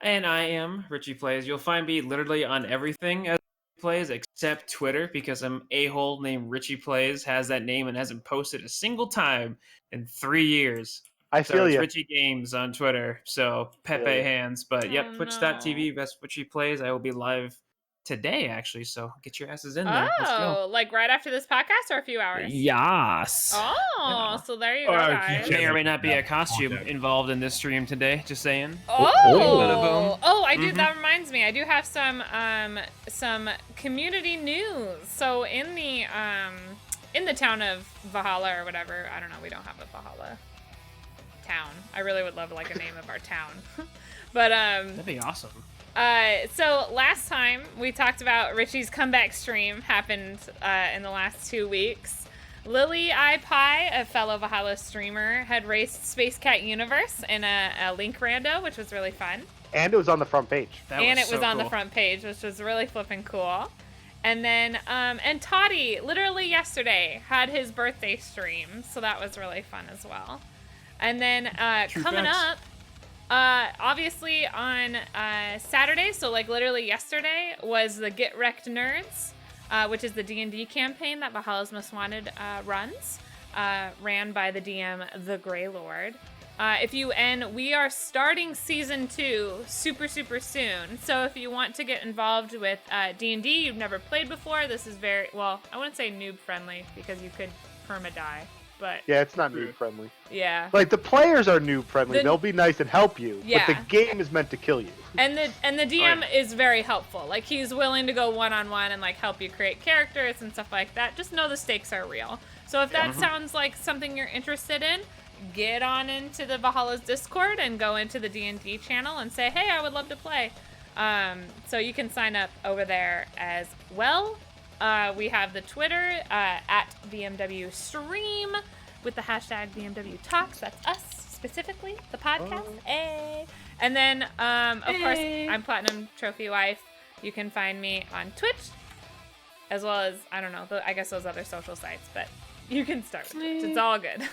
And I am RicheyPlays. You'll find me literally on everything as RicheyPlays except Twitter because some a-hole named RicheyPlays has that name and hasn't posted a single time in 3 years. I feel you. Richey Games on Twitter, so Pepe hands. But yep, twitch.tv, best RicheyPlays. I will be live today, actually, so get your asses in there. Let's go. Like right after this podcast or a few hours? Yes. So there you go, guys. May or may not be a costume involved in this stream today, just saying. I do. That reminds me. I do have some community news. So in the town of Valhalla or whatever, I don't know, we don't have a Valhalla town. I really would love like a name of our town. But that'd be awesome. So last time we talked about Richey's comeback stream happened in the last 2 weeks. Lily iPie, a fellow Valhalla streamer, had raced Space Cat Universe in a Link rando, which was really fun. And it was on the front page. It was on the front page, which was really flipping cool. And then, and Toddy, literally yesterday, had his birthday stream, so that was really fun as well. And then coming up, obviously on Saturday, so like literally yesterday, was the Get Wrecked Nerds, which is the D&D campaign that Valhalla's Most Wanted runs, ran by the DM, The Grey Lord. We are starting season 2 super soon. So if you want to get involved with D&D, you've never played before, this is very, well, I wouldn't say noob friendly because you could perma-die. But yeah, it's not noob friendly. Yeah. Like the players are noob friendly. They'll be nice and help you. Yeah. But the game is meant to kill you. And the DM is very helpful. Like he's willing to go one-on-one and like help you create characters and stuff like that. Just know the stakes are real. So if that sounds like something you're interested in, get on into the Valhalla's Discord and go into the D&D channel and say, hey, I would love to play. So you can sign up over there as well. We have the Twitter at VMW Stream with the hashtag VMW Talks. That's us specifically, the podcast. Hey. And then, of course, I'm PlatinumTrophyWife. You can find me on Twitch, as well as, I don't know, I guess those other social sites, but you can start with Twitch. It's all good.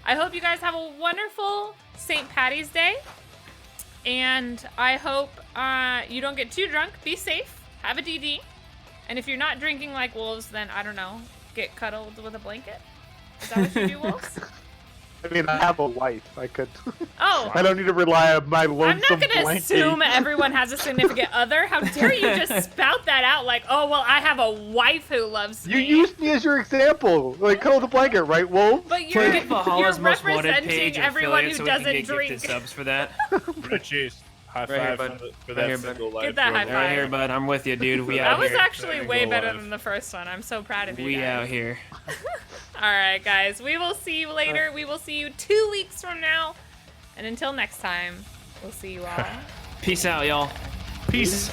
I hope you guys have a wonderful St. Patty's Day. And I hope you don't get too drunk. Be safe. Have a DD. And if you're not drinking like wolves, then, I don't know, get cuddled with a blanket? Is that what you do, wolves? I mean, I have a wife. I could... Oh. I don't need to rely on my lonesome blanket. I'm not going to assume everyone has a significant other. How dare you just spout that out like, oh, well, I have a wife who loves me. You used me as your example. Like, cuddle the blanket, right, wolf? But you're representing everyone who doesn't drink. Subs for that. Richey, high five for that single life. Get that high five. Right here, bud. I'm with you, dude. We out here. That was actually way better than the first one. I'm so proud of you guys. We out here. All right, guys. We will see you later. We will see you 2 weeks from now. And until next time, we'll see you all. Peace out, y'all. Peace.